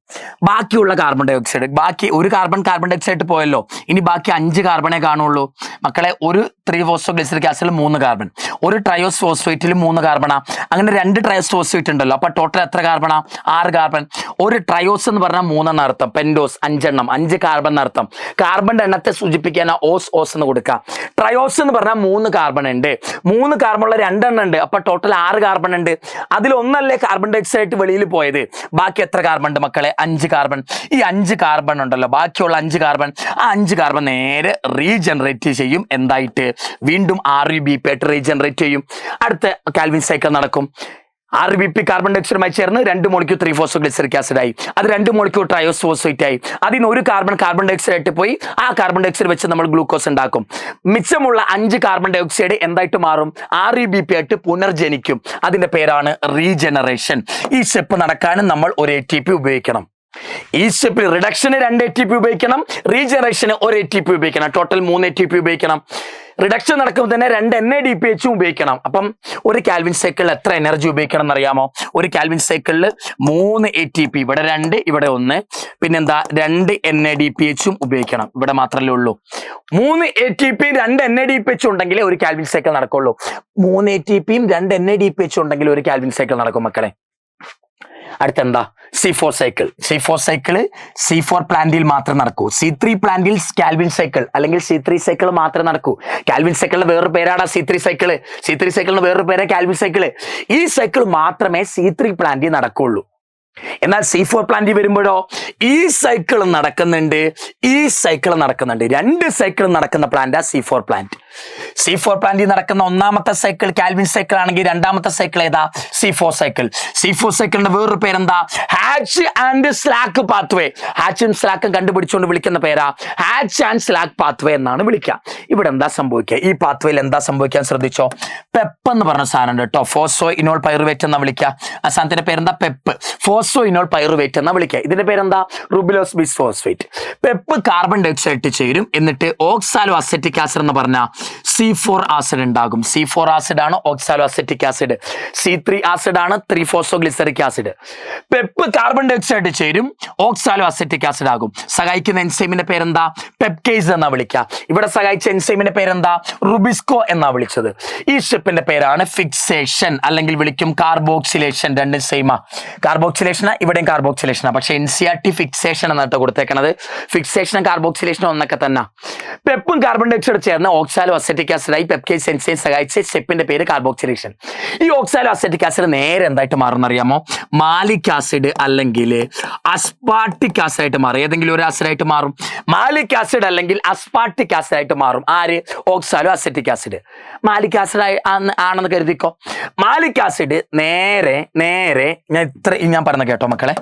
ബാക്കിയുള്ള കാർബൺ ഡൈ ഓക്സൈഡ്, ബാക്കി ഒരു കാർബൺ ഡൈ ഓക്സൈഡ് പോയല്ലോ, ഇനി ബാക്കി 5 കാർബണേ കാണുള്ളൂ മക്കളെ. ഒരു 3-ഫോസ്ഫോഗ്ലിസറിക് ആസിഡിൽ 3 കാർബൺ, ഒരു ട്രയോസ്ഫോസ്ഫേറ്റിൽ 3 കാർബണാ. അങ്ങനെ 2 ട്രയോസ്ഫോസ്ഫേറ്റ് ഉണ്ടല്ലോ, അപ്പൊ ടോട്ടൽ എത്ര കാർബണാ? 6 കാർബൺ. ഒരു ട്രയോസ് എന്ന് പറഞ്ഞാൽ 3 എന്ന അർത്ഥം, പെൻഡോസ് 5 എണ്ണം, 5 കാർബൺ എന്ന അർത്ഥം. കാർബണിന്റെ എണ്ണത്തെ സൂചിപ്പിക്കാൻ ഓസ് എന്ന് കൊടുക്കാം. ട്രയോസ് എന്ന് പറഞ്ഞാൽ 3 കാർബൺ ഉണ്ട്, 3 കാർബണുള്ള 2 എണ്ണം ഉണ്ട്, അപ്പൊ ടോട്ടൽ 6 കാർബൺ ഉണ്ട്. അതിൽ ഒന്നല്ലേ കാർബൺ ഡൈ ഓക്സൈഡ് വെളിയിൽ പോയത്, ബാക്കി എത്ര കാർബൺ ഉണ്ട് മക്കളെ? 5 കാർബൺ. ഈ 5 കാർബൺ ഉണ്ടല്ലോ, ബാക്കിയുള്ള 5 കാർബൺ, ആ 5 കാർബൺ നേരെ റീജനറേറ്റ് ചെയ്യും. എന്തായിട്ട്? വീണ്ടും RUBP ആയിട്ട് റീജനറേറ്റ് ചെയ്യും. അടുത്ത കാൽവിൻ സൈക്കിൾ നടക്കും. RUBP കാർബൺ ഡൈ ഓക്സൈഡുമായി ചേർന്ന് 2 മോളിക്യൂൾ 3-ഫോസ്ഫോഗ്ലിസറിക് ആസിഡ് ആയി. അത് 2 മോളിക്യൂൾ ട്രയോസ്ഫോസ്ഫേറ്റ് ആയി. അതിന് ഒരു കാർബൺ ഡൈ ഓക്സൈഡ് ആയിട്ട് പോയി. ആ കാർബൺ ഡൈ ഓക്സൈഡ് വെച്ച് നമ്മൾ ഗ്ലൂക്കോസ് ഉണ്ടാക്കും. മിച്ചമുള്ള 5 കാർബൺ ഡൈ ഓക്സൈഡ് എന്തായിട്ട് മാറും? RUBP ആയിട്ട് പുനർജനിക്കും. അതിന്റെ പേരാണ് റീജനറേഷൻ. ഈ സ്റ്റെപ്പ് നടക്കാനും നമ്മൾ ഒരു ATP ഉപയോഗിക്കണം. ഈ സ്റ്റെപ്പിൽ റിഡക്ഷന് 2 ATP ഉപയോഗിക്കണം, റീജനറേഷന് 1 ATP ഉപയോഗിക്കണം. ടോട്ടൽ 3 ATP ഉപയോഗിക്കണം. റിഡക്ഷൻ നടക്കുമ്പോൾ തന്നെ 2 NADPH ഉപയോഗിക്കണം. അപ്പം ഒരു കാൽവിൻ സൈക്കിളിൽ എത്ര എനർജി ഉപയോഗിക്കണം എന്നറിയാമോ? ഒരു കാൽവിൻ സൈക്കിളിൽ 3 ATP, ഇവിടെ 2, ഇവിടെ 1, പിന്നെന്താ 2 NADPH ഉപയോഗിക്കണം. ഇവിടെ മാത്രമല്ലേ ഉള്ളൂ. 3 ATP 2 NADPH ഉണ്ടെങ്കിലേ ഒരു കാൽവിൻ സൈക്കിൾ നടക്കുള്ളൂ. 3 ATP 2 NADPH ഉണ്ടെങ്കിൽ ഒരു കാൽവിൻ സൈക്കിൾ നടക്കും മക്കളെ. അടുത്തെന്താ? C4 cycle. C4 cycle C4 പ്ലാന്റിൽ മാത്രം നടക്കൂ. C3 പ്ലാന്റിൽ കാൽവിൻ സൈക്കിൾ അല്ലെങ്കിൽ C3 സൈക്കിൾ മാത്രമേ നടക്കൂ. കാൽവിൻ സൈക്കിളിന്റെ വേറൊരു പേരാണ് C3 സൈക്കിള്. C3 സൈക്കിളിന്റെ വേറൊരു പേരാ കാൽവിൻ സൈക്കിള്. ഈ സൈക്കിൾ മാത്രമേ C3 പ്ലാന്റിൽ നടക്കുള്ളൂ. എന്നാൽ C4 പ്ലാന്റിൽ വരുമ്പോഴോ ഈ സൈക്കിൾ നടക്കുന്നുണ്ട്, ഈ സൈക്കിൾ നടക്കുന്നുണ്ട്. 2 സൈക്കിൾ നടക്കുന്ന പ്ലാന്റാ C4 പ്ലാന്റ്. C4 പ്ലാന്റിൽ നടക്കുന്ന ഒന്നാമത്തെ സൈക്കിൾ കാൽവിൻ സൈക്കിൾ ആണെങ്കിൽ രണ്ടാമത്തെ സൈക്കിൾ ഏതാ? C4 cycle. C4 സൈക്കിളിന്റെ വേറൊരു പേരെന്താ? Hatch and Slack pathway. ഹാച്ചും സ്ലാക്കും കണ്ടുപിടിച്ചുകൊണ്ട് വിളിക്കുന്ന പേരാ ഹാച്ച് ആൻഡ് സ്ലാക്ക് പാത്വേ എന്നാണ് വിളിക്കുക. ഇവിടെ എന്താ സംഭവിക്കുക? ഈ പാത്വേയിൽ എന്താ സംഭവിക്കാൻ ശ്രദ്ധിച്ചോ? പെപ്പ് എന്ന് പറഞ്ഞ സാധനം ഉണ്ട് കേട്ടോ. ഫോസ്ഫോ ഇനോൾ പൈറുവേറ്റ് എന്നാ വിളിക്കുക. ആ സാധനത്തിന്റെ പേരെന്താ? പെപ്പ്. ഫോസ്ഫോ ഇനോൾ പൈറുവേറ്റ് എന്നാ വിളിക്കുക. ഇതിന്റെ പേരെന്താ? Ribulose bisphosphate. PEP carbon dioxide ചേരും. എന്നിട്ട് ഓക്സാലോ അസെറ്റിക് ആസിഡ് എന്ന് പറഞ്ഞ C4 ആസിഡ് ഉണ്ടാകും. C4 ആസിഡ് ആണ് oxalo acetic acid. C3 acid ആണ് three phosphoglyceric acid. PEP carbon dioxide ചേരും, ഓക്സാലോ അസെറ്റിക് ആസിഡ് ആകും. സഹായിക്കുന്ന എൻസൈമിന്റെ പേരെന്താ? പെപ്റ്റേസ് എന്നാ വിളിക്കുക. ഇവിടെ സഹായിച്ച എൻസൈമിന്റെ പേരെന്താ? റുബിസ്കോ എന്നാ വിളിച്ചത്. ഈ സ്റ്റെപ്പിന്റെ പേരാണ് ഫിക്സേഷൻ, അല്ലെങ്കിൽ വിളിക്കും കാർബോക്സിലേഷൻ. രണ്ടും സെയിമാ. കാർബോക്സിലേഷനാ, ഇവിടെയും കാർബോക്സിലേഷനാ. പക്ഷെ NCERT ഫിക്സേഷൻ എന്നാണ് കൊടുത്തേക്കണത്. ഫിക്സേഷനും കാർബോക്സിലേഷനും ഒന്നൊക്കെ തന്നെ. പെപ്പും കാർബൺ ഡൈ ഓക്സൈഡ് ചേർന്ന് ഓക്സാലോ അസെറ്റിക് ആസിഡായി പെപ്റ്റേസ് എൻസൈം സഹായിച്ച സ്റ്റെപ്പിന്റെ പേര് കാർബോക്സിലേഷൻ. ഈ ഓക്സാലോ അസെറ്റിക് ആസിഡ് നേരെ എന്തായിട്ട് മാറും അറിയാമോ? മാലിക് ആസിഡ് അല്ലെങ്കിൽ അസ്പാർട്ടിക് ആസിഡ് ആയിട്ട് മാറും. ഏതെങ്കിലും ഒരു ആസിഡ് ആയിട്ട് മാറും. മാലിക് ആസിഡ് അല്ലെങ്കിൽ അസ്പാർട്ടിക് ആസിഡ് ആയിട്ട് മാറും. ആര്? Oxalo acetic acid. Malic acid ആണെന്ന് കരുതിക്കോ. മാലിക് ആസിഡ് നേരെ ഞാൻ പറഞ്ഞ കേട്ടോ മക്കളെ,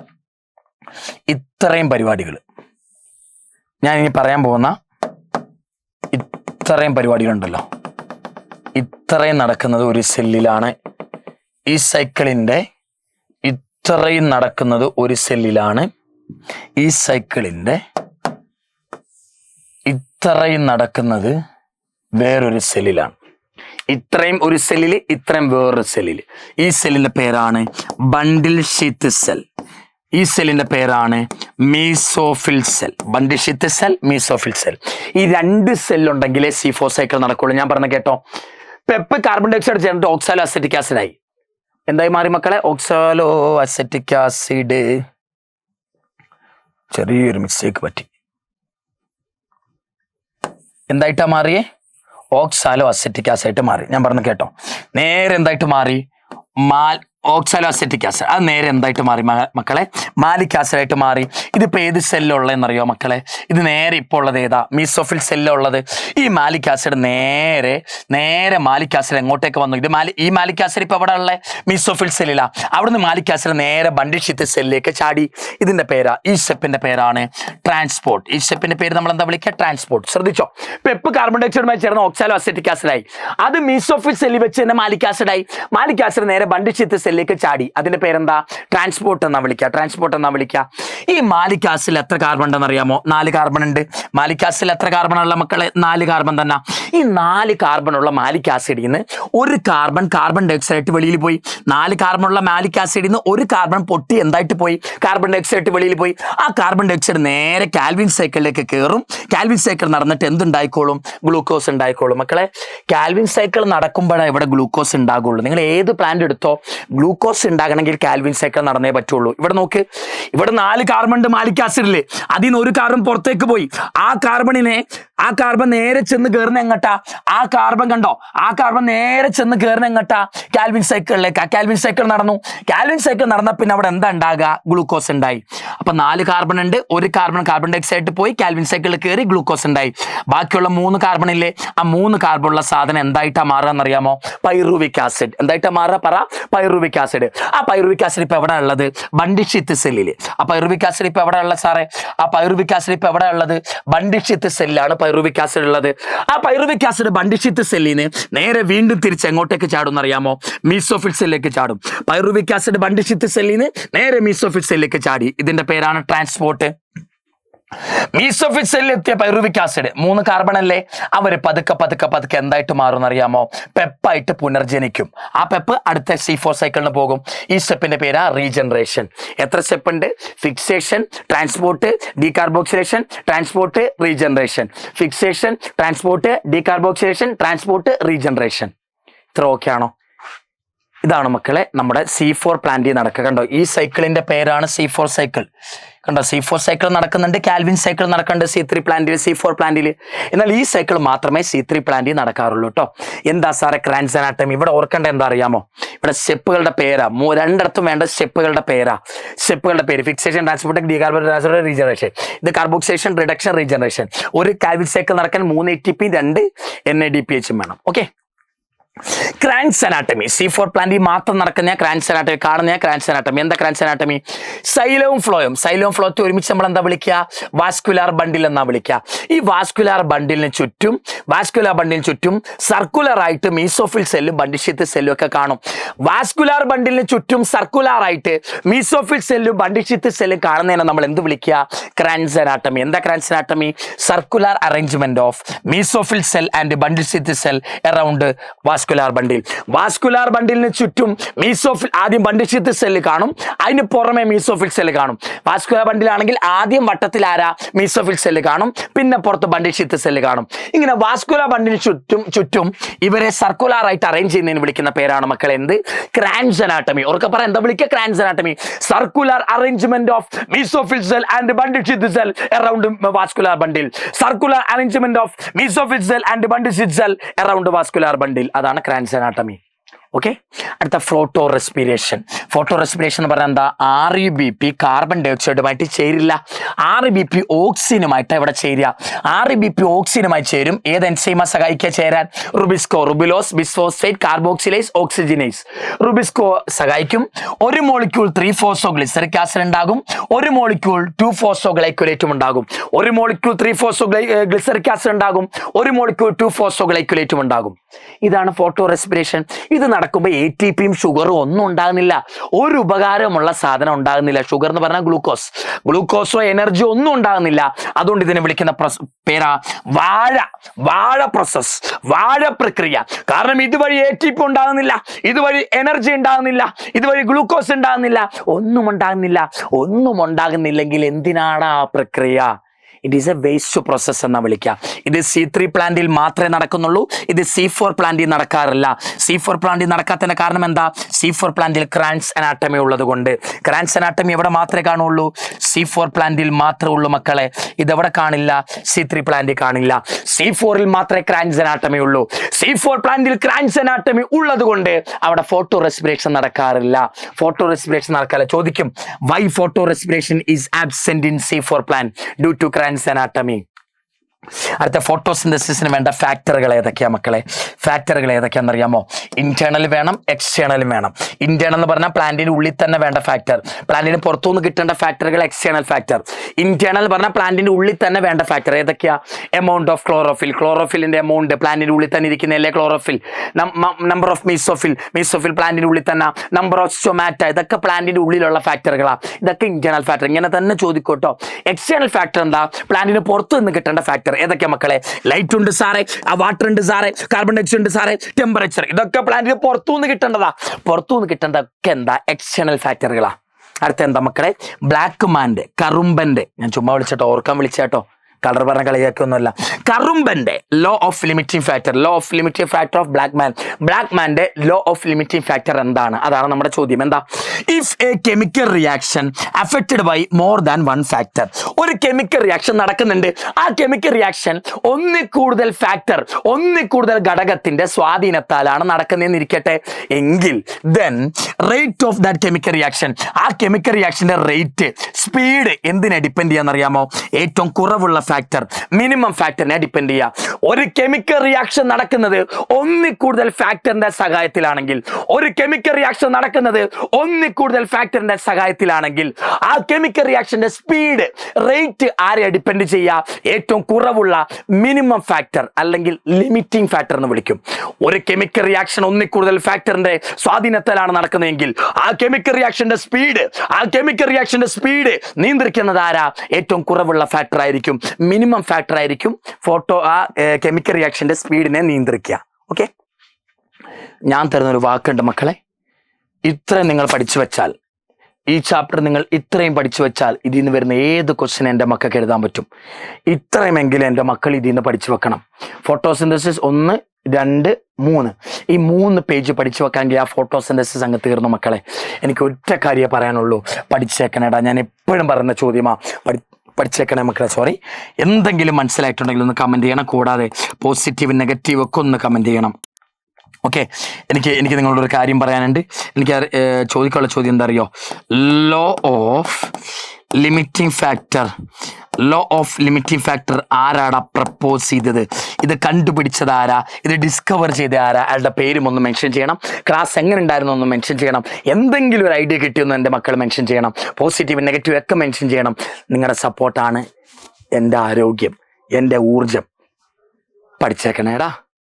ഇത്രയും പരിപാടികൾ ഞാൻ ഇനി പറയാൻ പോകുന്ന ഇത്രയും പരിപാടികളുണ്ടല്ലോ, ഇത്രയും നടക്കുന്നത് ഒരു സെല്ലിലാണ്. ഈ സൈക്കിളിന്റെ ഇത്രയും നടക്കുന്നത് ഒരു സെല്ലിലാണ്. ഈ സൈക്കിളിന്റെ ഇത്രയും നടക്കുന്നത് വേറൊരു സെല്ലിലാണ്. ഇത്രയും ഒരു സെല്ലില്, ഇത്രയും വേറൊരു സെല്ലില്. ഈ സെല്ലിന്റെ പേരാണ് ബണ്ടിൽ ഷീത്ത് സെൽ. ഈ സെല്ലിന്റെ പേരാണ് മീസോഫിൽ സെൽ. ബണ്ടിൽ ഷീത്ത് സെൽ, മീസോഫിൽ സെൽ. ഈ രണ്ട് സെല്ലുണ്ടെങ്കിലേ C4 സൈക്കിൾ നടക്കുള്ളൂ. ഞാൻ പറഞ്ഞ കേട്ടോ. പെപ്പ് കാർബൺ ഡൈ ഓക്സൈഡ് ചേർന്നിട്ട് ഓക്സാലോ അസെറ്റിക് ആസിഡ് ആയി. എന്തായി മാറി മക്കളെ? Oxalo acetic acid. ചെറിയൊരു മിസ്റ്റേക്ക് പറ്റി. എന്തായിട്ടാ മാറിയേ? ഓക്സാലോ അസെറ്റിക് ആസിഡ് മാറി. ഞാൻ പറഞ്ഞു കേട്ടോ. നേരെ എന്തായിട്ട് മാറി? Oxalo acetic acid. അത് നേരെ എന്തായിട്ട് മാറി മക്കളെ? മാലിക് ആസിഡ് ആയിട്ട് മാറി. ഇതിപ്പോ ഏത് സെല്ലുള്ളതെന്നറിയോ മക്കളെ? ഇത് നേരെ ഇപ്പോൾ ഉള്ളത് ഏതാ? മീസോഫിൽ സെല്ലുള്ളത്. ഈ മാലിക് ആസിഡ് നേരെ മാലിക് ആസിഡ് എങ്ങോട്ടേക്ക് വന്നു? ഈ മാലിക് ആസിഡ് ഇപ്പൊ എവിടെ ഉള്ളത്? മീസോഫിൽ സെല്ലിലാ. അവിടുന്ന് മാലിക് ആസിഡ് നേരെ ബണ്ടിൽ ഷീത്ത് സെല്ലിലേക്ക് ചാടി. ഇതിന്റെ പേരാ, ഈ സ്റ്റെപ്പിന്റെ പേരാണ് ട്രാൻസ്പോർട്ട്. ഈ സ്റ്റെപ്പിന്റെ പേര് നമ്മൾ എന്താ വിളിക്കുക? ട്രാൻസ്പോർട്ട്. ശ്രദ്ധിച്ചോ. പെപ്പ് കാർബൺ ഡൈ ഓക്സൈഡുമായി ചേർന്ന് ഓക്സാലോ അസെറ്റിക് ആസിഡായി. അത് മീസോഫിൽ സെല്ലിൽ വെച്ച് തന്നെ മാലിക് ആസിഡായി. മാലിക് ആസിഡ് നേരെ ബണ്ടിൽ ഷീത്ത് സെല്ലിലേക്ക് ചാടി. അതിന്റെ പേരെന്താ? ട്രാൻസ്പോർട്ട് എന്നാ വിളിക്കുക. ഈ മാലിക് ആസിഡിൽ എത്ര കാർബൺ ഉണ്ടെന്ന് അറിയാമോ? 4 കാർബൺ ഉണ്ട്. മാലിക് ആസിഡിൽ എത്ര കാർബൺ ഉള്ള മക്കളെ? 4 കാർബൺ തന്നെ. ഈ 4 കാർബൺ ഉള്ള മാലിക് ആസിഡിൽ നിന്ന് ഒരു കാർബൺ ഡൈ ഓക്സൈഡ് വെളിയിൽ പോയി. 4 കാർബൺ ഉള്ള മാലിക് ആസിഡിൽ നിന്ന് ഒരു കാർബൺ പൊട്ടി എന്തായിട്ട് പോയി? കാർബൺ ഡൈ ഓക്സൈഡ് വെളിയിൽ പോയി. ആ കാർബൺ ഡൈ ഓക്സൈഡ് നേരെ കാൽവിൻ സൈക്കിളിലേക്ക് കയറും. കാൽവിൻ സൈക്കിൾ നടന്നിട്ട് എന്തുണ്ടായിക്കോളും? ഗ്ലൂക്കോസ് ഉണ്ടായിക്കോളും. മക്കളെ, കാൽവിൻ സൈക്കിൾ നടക്കുമ്പോഴാണ് ഇവിടെ ഗ്ലൂക്കോസ് ഉണ്ടാകുള്ളൂ. നിങ്ങൾ ഏത് പ്ലാന്റ് എടുത്തോ, ഗ്ലൂക്കോസ് ഉണ്ടാകണമെങ്കിൽ കാൽവിൻ സൈക്കിൾ നടന്നേ പറ്റുള്ളൂ. ഇവിടെ നോക്ക്, ഇവിടെ 4 കാർബൺ ഉണ്ട് മാലിക് ആസിഡില്. അതിൽ നിന്ന് ഒരു കാർബൺ പുറത്തേക്ക് പോയി. ആ കാർബൺ നേരെ ചെന്ന് കയറുന്ന എങ്ങട്ടാ? ആ കാർബൺ കണ്ടോ? ആ കാർബൺ നേരെ ചെന്ന് കയറുന്ന എങ്ങട്ടാ? കാൽവിൻ സൈക്കിളിലേക്ക്. ആ കാൽവിൻ സൈക്കിൾ നടന്നു. കാൽവിൻ സൈക്കിൾ നടന്ന പിന്നെ അവിടെ എന്താ ഉണ്ടാകുക? ഗ്ലൂക്കോസ് ഉണ്ടായി. അപ്പൊ 4 കാർബൺ ഉണ്ട്. ഒരു കാർബൺ ഡൈ ഓക്സൈഡ് പോയി കാൽവിൻ സൈക്കിളിൽ കയറി ഗ്ലൂക്കോസ് ഉണ്ടായി. ബാക്കിയുള്ള 3 കാർബൺ ഇല്ലേ? ആ 3 കാർബൺ ഉള്ള സാധനം എന്തായിട്ടാ മാറുക എന്നറിയാമോ? Pyruvic acid. എന്തായിട്ടാ മാറുക? പറ. Pyruvic acid. ആ പൈറുവിക് ആസിഡ് ഇപ്പൊ എവിടെ ഉള്ളത്? ബണ്ടിൽ ഷീത്ത് സെല്ലില്. ആ പൈറുവിക് ആസിഡ് ഇപ്പൊ എവിടെ ഉള്ളത് സാറേ? ആ പൈറുവിക് ആസിഡ് ഇപ്പൊ എവിടെ ഉള്ളത്? ബണ്ടിൽ ഷീത്ത് സെല്ലാണ് പൈറുവിക് ആസിഡ് ഉള്ളത്. ആ പൈറുവിക് ആസിഡ് ബണ്ടിൽ ഷീത്ത് സെല്ലിന് നേരെ വീണ്ടും തിരിച്ച് എങ്ങോട്ടേക്ക് ചാടും അറിയാമോ? മീസോഫിൽ സെല്ലിലേക്ക് ചാടും. പൈറുവിക് ആസിഡ് ബണ്ടിൽ ഷീത്ത് സെല്ലിന് നേരെ മീസോഫിൽ സെല്ലിലേക്ക് ചാടി. ഇതിന്റെ പേരാണ് ട്രാൻസ്പോർട്ട്. മീസോഫിൽ സെല്ലിലെത്തിയ പൈറുവിക് ആസിഡ് 3 കാർബൺ അല്ലേ? അവര് പതുക്കെ എന്തായിട്ട് മാറും അറിയാമോ? പെപ്പായിട്ട് പുനർജനിക്കും. ആ പെപ്പ് അടുത്ത C4 സൈക്കിളിന് പോകും. ഈ സ്റ്റെപ്പിന്റെ പേരാ റീജനറേഷൻ. എത്ര സ്റ്റെപ്പ് ഉണ്ട്? Fixation, transport, decarboxylation, transport, regeneration. Fixation, transport, decarboxylation, transport, regeneration. ഇത്ര ഓക്കെ ആണോ? ഇതാണ് മക്കളെ നമ്മുടെ C4 പ്ലാന്റിൽ നടക്കുക. കണ്ടോ? ഈ സൈക്കിളിന്റെ പേരാണ് C4 സൈക്കിൾ. കണ്ടോ? C4 സൈക്കിൾ നടക്കുന്നുണ്ട്, കാൽവിൻ സൈക്കിൾ നടക്കുന്നുണ്ട് C3 പ്ലാന്റിൽ, C4 പ്ലാന്റിൽ. എന്നാൽ ഈ സൈക്കിൾ മാത്രമേ C3 പ്ലാന്റിൽ നടക്കാറുള്ളൂ കേട്ടോ. എന്താ സാറെ ക്രാൻസ് അനാട്ടമി? ഇവിടെ ഓർക്കേണ്ട എന്താ അറിയാമോ? ഇവിടെ സ്റ്റെപ്പുകളുടെ പേരാ. രണ്ടിടത്തും വേണ്ട സ്റ്റെപ്പുകളുടെ പേര് ഫിക്സേഷൻ, ട്രാൻസ്പോർട്ട്, ഡീകാർബോക്സിലേഷൻ, റീജനറേഷൻ. ഇത് കാർബോക്സിലേഷൻ, റിഡക്ഷൻ, റീജനറേഷൻ. ഒരു കാൽവിൻ സൈക്കിൾ നടക്കാൻ 3 ATP 2 NADPH വേണം. ഓക്കെ, ക്രാൻസ് അനാട്ടമി, C4 പ്ലാന്റിൽ മാത്രം നടക്കുന്ന ക്രാൻസ് അനാട്ടമി, കാണുന്ന ക്രാൻസ് അനാട്ടമി. എന്താ ക്രാൻസ് അനാട്ടമി? സൈലവും ഫ്ലോയും, സൈലവും ഫ്ലോയും ഒരുമിച്ച് നമ്മൾ എന്താ വിളിക്കുക? വാസ്കുലാർ ബണ്ടിൽ എന്നാ വിളിക്കുക. ഈ വാസ്കുലാർ ബണ്ടിലിന് ചുറ്റും സർക്കുലർ ആയിട്ട് മീസോഫിൽ സെല്ലും ബണ്ടിഷ്യത്ത് സെല്ലും ഒക്കെ കാണും. വാസ്കുലാർ ബണ്ടിലിന് ചുറ്റും സർക്കുലർ ആയിട്ട് മീസോഫിൽ സെല്ലും ബണ്ടിഷ്യത്ത് സെല്ലും കാണുന്നതിനെ നമ്മൾ എന്ത് വിളിക്കുക? Kranz anatomy. എന്താ Kranz anatomy? Circular arrangement of mesophyll cell and bundle sheath cell around vascular bundle. Vascular ബണ്ടിലിന് ചുറ്റും മീസോഫിൽ ആദ്യം ബണ്ടിഷ്യത്ത് സെല്ല് കാണും, അതിന് പുറമെ മീസോഫിൽ സെല്ല് കാണും. വാസ്കുലാർ ബണ്ടിലാണെങ്കിൽ ആദ്യം വട്ടത്തിൽ മീസോഫിൽ സെല്ല് കാണും, പിന്നെ പുറത്ത് ബണ്ടിഷ്യത്ത് സെല്ല് കാണും. ഇങ്ങനെ വാസ്കുലാർ ബണ്ടിന് ചുറ്റും ഇവരെ സർക്കുലർ ആയിട്ട് അറേഞ്ച് ചെയ്യുന്നതിന് വിളിക്കുന്ന പേരാണ് മക്കളെ എന്ത്? Kranz anatomy. ഓർക്കെ പറ, എന്താ വിളിക്കുക? Kranz anatomy. Circular arrangement of mesophyll cell and bundle sheath cell around vascular bundle. Circular arrangement of mesophyll cell and bundle sheath cell around vascular bundle. അതാണ് ക്രാൻസ് അനാട്ടമി. ഓക്കെ, അടുത്ത ഫോട്ടോ റെസ്പിറേഷൻ. ഫോട്ടോ റെസ്പിറേഷൻ എന്ന് പറഞ്ഞാൽ എന്താ? RBP carbon ഡൈ ഓക്സൈഡുമായിട്ട് ചേരില്ല, RBP ഓക്സിജനുമായിട്ട് ഇവിടെ ചേരുക. RBP ഓക്സിജനുമായി ചേരും. ഏത് എൻസൈമാ സഹായിക്കുക ചേരാൻ? Rubisco, ribulose, bisphosphate, carboxylase, oxygenase. Rubisco സഹായിക്കും. ഒരു മോളിക്യൂൾ 3-ഫോസ്ഫോഗ്ലിസറിക് ആസിഡ് ഉണ്ടാകും, ഒരു മോളിക്യൂൾ 2-ഫോസ്ഫോഗ്ലൈക്കുലേറ്റും ഉണ്ടാകും. ഒരു മോളിക്യൂൾ 3-ഫോസ്ഫോഗ്ലിസറിക് ആസിഡ് ഉണ്ടാകും, ഒരു മോളിക്യൂൾ 2-ഫോസ്ഫോഗ്ലൈക്കുലേറ്റും ഉണ്ടാകും. ഇതാണ് ഫോട്ടോ റെസ്പിറേഷൻ. ഇത് നടക്കുമ്പോൾ ATPയും ഷുഗറും ഒന്നും ഉണ്ടാകുന്നില്ല, ഒരു ഉപകാരമുള്ള സാധനം ഉണ്ടാകുന്നില്ല. ഷുഗർ എന്ന് പറഞ്ഞാൽ ഗ്ലൂക്കോസോ എനർജിയോ ഒന്നും ഉണ്ടാകുന്നില്ല. അതുകൊണ്ട് ഇതിനെ വിളിക്കുന്ന പേരാ വാഴ പ്രോസസ്, വാഴ പ്രക്രിയ. കാരണം ഇതുവഴി ATP ഉണ്ടാകുന്നില്ല, ഇതുവഴി എനർജി ഉണ്ടാകുന്നില്ല, ഇതുവഴി ഗ്ലൂക്കോസ് ഉണ്ടാകുന്നില്ല, ഒന്നും ഉണ്ടാകുന്നില്ലെങ്കിൽ എന്തിനാണ് ആ പ്രക്രിയ? It is A waste process എന്നാ വിളിക്കുക. ഇത് C3 പ്ലാന്റിൽ മാത്രമേ നടക്കുന്നുള്ളൂ, ഇത് C4 പ്ലാന്റിൽ നടക്കാറില്ല. C4 പ്ലാന്റിൽ നടക്കാത്തതിന്റെ കാരണം എന്താ? C4 പ്ലാന്റിൽ ക്രാൻസ് അനാട്ടമി ഉള്ളത് കൊണ്ട്. ക്രാൻസ് അനാട്ടമി എവിടെ മാത്രമേ കാണുള്ളൂ? C4 പ്ലാന്റിൽ മാത്രമേ ഉള്ളൂ മക്കളെ. ഇതെവിടെ കാണില്ല? C3 പ്ലാന്റിൽ കാണില്ല. C4ൽ മാത്രമേ ക്രാൻസ് അനാട്ടമി ഉള്ളൂ. C4 പ്ലാന്റിൽ ക്രാൻസ് അനാട്ടമി ഉള്ളത് കൊണ്ട് അവിടെ ഫോട്ടോ റെസ്പിറേഷൻ നടക്കാറില്ല. ചോദിക്കും, why photorespiration is absent in C4 plant due to Kranz anatomy. അടുത്ത ഫോട്ടോസിന്തസിസിന് വേണ്ട ഫാക്ടറുകൾ ഏതൊക്കെയാ മക്കളെ? ഫാക്ടറുകൾ ഏതൊക്കെയാണെന്ന് അറിയാമോ? ഇന്റേണൽ വേണം, എക്സ്റ്റേണൽ വേണം. ഇന്റേണൽ എന്ന് പറഞ്ഞാൽ പ്ലാന്റിന് ഉള്ളിൽ തന്നെ വേണ്ട ഫാക്ടർ, പ്ലാന്റിന് പുറത്തുനിന്ന് കിട്ടേണ്ട ഫാക്ടറുകൾ എക്സ്റ്റേണൽ ഫാക്ടർ. ഇന്റേണൽ പറഞ്ഞാൽ പ്ലാന്റിന്റെ ഉള്ളിൽ തന്നെ വേണ്ട ഫാക്ടർ ഏതൊക്കെയാ? എമൗണ്ട് ഓഫ് ക്ലോറോഫിലിന്റെ എമൗണ്ട്, പ്ലാന്റിന്റെ ഉള്ളിൽ തന്നെ ഇരിക്കുന്നതല്ലേ ക്ലോറോഫിൽ. നമ്പർ ഓഫ് മീസോഫിൽ പ്ലാന്റിന്റെ ഉള്ളിൽ തന്നെ. നമ്പർ ഓഫ് സ്റ്റൊമാറ്റ, ഇതൊക്കെ പ്ലാന്റിന്റെ ഉള്ളിലുള്ള ഫാക്ടറുകളാണ്. ഇതൊക്കെ ഇന്റേണൽ ഫാക്ടർ. ഇങ്ങനെ തന്നെ ചോദിക്കോട്ടോ. എക്സ്റ്റേണൽ ഫാക്ടർ എന്താ? പ്ലാന്റിന് പുറത്തു നിന്ന് കിട്ടേണ്ട ഫാക്ടർ ഏതൊക്കെയാ മക്കളെ? ലൈറ്റ് ഉണ്ട് സാറേ, വാട്ടർ ഉണ്ട് സാറേ, കാർബൺ ഡൈ ഓക്സൈഡ് ഉണ്ട് സാറേ, ടെമ്പറേച്ചർ. ഇതൊക്കെ പ്ലാന്റിന് പുറത്തുനിന്ന് കിട്ടേണ്ടതാ. പുറത്തുനിന്ന് കിട്ടേണ്ടതൊക്കെ എന്താ? എക്സ്റ്റേണൽ ഫാക്ടറുകളാ. അടുത്ത എന്താ മക്കളെ? ബ്ലാക്ക് മാൻ്റെ, കറുമ്പന്റെ, ഞാൻ ചുമ്മാ വിളിച്ചോട്ടോ, ഓർക്കാൻ വിളിച്ചേട്ടോ, കളർ പറഞ്ഞ കളിയാക്കൊന്നുമല്ല. കറുമ്പന്റെ law of limiting factor of black മാൻ്റെ ലോ ഓഫ് ലിമിറ്റിംഗ് ഫാക്ടർ എന്താണ്? അതാണ് നമ്മുടെ ചോദ്യം. എന്താ? If a chemical reaction affected by more than one factor. ഒരു കെമിക്കൽ റിയാക്ഷൻ നടക്കുന്നുണ്ട്, ആ കെമിക്കൽ റിയാക്ഷൻ ഒന്നിൽ കൂടുതൽ ഘടകത്തിന്റെ സ്വാധീനത്താലാണ് നടക്കുന്നതെന്ന് ഇരിക്കട്ടെ എങ്കിൽ then rate of that chemical reaction, ആ കെമിക്കൽ റിയാക്ഷന്റെ റേറ്റ്, സ്പീഡ് എന്തിനെ ഡിപ്പെൻഡ് ചെയ്യാന്നറിയാമോ? ഏറ്റവും കുറവുള്ള ഫാക്ടർ, മിനിമം ഫാക്ടറിനെ ഡിപ്പെൻഡ് ചെയ്യുക. ഒരു കെമിക്കൽ റിയാക്ഷൻ നടക്കുന്നത് ഒന്നിൽ കൂടുതൽ ഫാക്ടറിന്റെ സഹായത്തിലാണെങ്കിൽ, ആ കെമിക്കൽ റിയാക്ഷന്റെ സ്പീഡ്, റേറ്റ് ആരെ ഡിപ്പെൻഡ് ചെയ്യുക? ഏറ്റവും കുറവുള്ള മിനിമം ഫാക്ടർ അല്ലെങ്കിൽ ലിമിറ്റിംഗ് ഫാക്ടർ എന്ന് വിളിക്കും. ഒരു കെമിക്കൽ റിയാക്ഷൻ ഒന്നിൽ കൂടുതൽ ഫാക്ടറിന്റെ സ്വാധീനത്തിലാണ് നടക്കുന്നതെങ്കിൽ ആ കെമിക്കൽ റിയാക്ഷന്റെ സ്പീഡ് നിയന്ത്രിക്കുന്നത് ആരാ? ഏറ്റവും കുറവുള്ള ഫാക്ടർ ആയിരിക്കും, മിനിമം ഫാക്ടർ ആയിരിക്കും കെമിക്കൽ റിയാക്ഷന്റെ സ്പീഡിനെ നിയന്ത്രിക്കുക. ഓക്കെ, ഞാൻ തരുന്നൊരു വാക്കുണ്ട് മക്കളെ, ഇത്രയും നിങ്ങൾ പഠിച്ചു വെച്ചാൽ, ഈ ചാപ്റ്റർ നിങ്ങൾ ഇത്രയും പഠിച്ചു വെച്ചാൽ ഇതിൽ നിന്ന് വരുന്ന ഏത് ക്വസ്റ്റ്യൻ എൻ്റെ മക്കൾക്ക് എഴുതാൻ പറ്റും. ഇത്രയുമെങ്കിലും എൻ്റെ മക്കൾ ഇതിൽ നിന്ന് പഠിച്ചു വെക്കണം. ഫോട്ടോസിന്തസിസ് 1, 2, 3 ഈ 3 പേജ് പഠിച്ചു വെക്കാമെങ്കിൽ ആ ഫോട്ടോസിന്തസിസ് അങ്ങ് തീർന്നു മക്കളെ. എനിക്ക് ഒറ്റ കാര്യമേ പറയാനുള്ളൂ, പഠിച്ചേക്കണേടാ. ഞാൻ എപ്പോഴും പറയുന്ന ചോദ്യമാ, പഠിച്ചേക്കണേ മക്കളെ. സോറി, എന്തെങ്കിലും മനസ്സിലായിട്ടുണ്ടെങ്കിൽ ഒന്ന് കമൻറ്റ് ചെയ്യണം. കൂടാതെ പോസിറ്റീവ് നെഗറ്റീവ് ഒക്കെ ഒന്ന് കമൻറ്റ് ചെയ്യണം. ഓക്കെ, എനിക്ക് നിങ്ങളോടൊരു കാര്യം പറയാനുണ്ട്. എനിക്ക് ചോദിക്കാനുള്ള ചോദ്യം എന്താ അറിയോ? Law of limiting factor law of limiting factor ആരാടാ പ്രപ്പോസ് ചെയ്തത്, ഇത് കണ്ടുപിടിച്ചത് ആരാ, ഇത് ഡിസ്കവർ ചെയ്ത ആരാ, അയാളുടെ പേരും ഒന്ന് മെൻഷൻ ചെയ്യണം. ക്ലാസ് എങ്ങനെ ഉണ്ടായിരുന്നു ഒന്ന് മെൻഷൻ ചെയ്യണം. എന്തെങ്കിലും ഒരു ഐഡിയ കിട്ടിയെന്ന് എൻ്റെ മക്കൾ മെൻഷൻ ചെയ്യണം. പോസിറ്റീവ് നെഗറ്റീവ് ഒക്കെ മെൻഷൻ ചെയ്യണം. നിങ്ങളുടെ സപ്പോർട്ടാണ് എൻ്റെ ആരോഗ്യം, എൻ്റെ ഊർജം. പഠിച്ചേക്കണേടാ.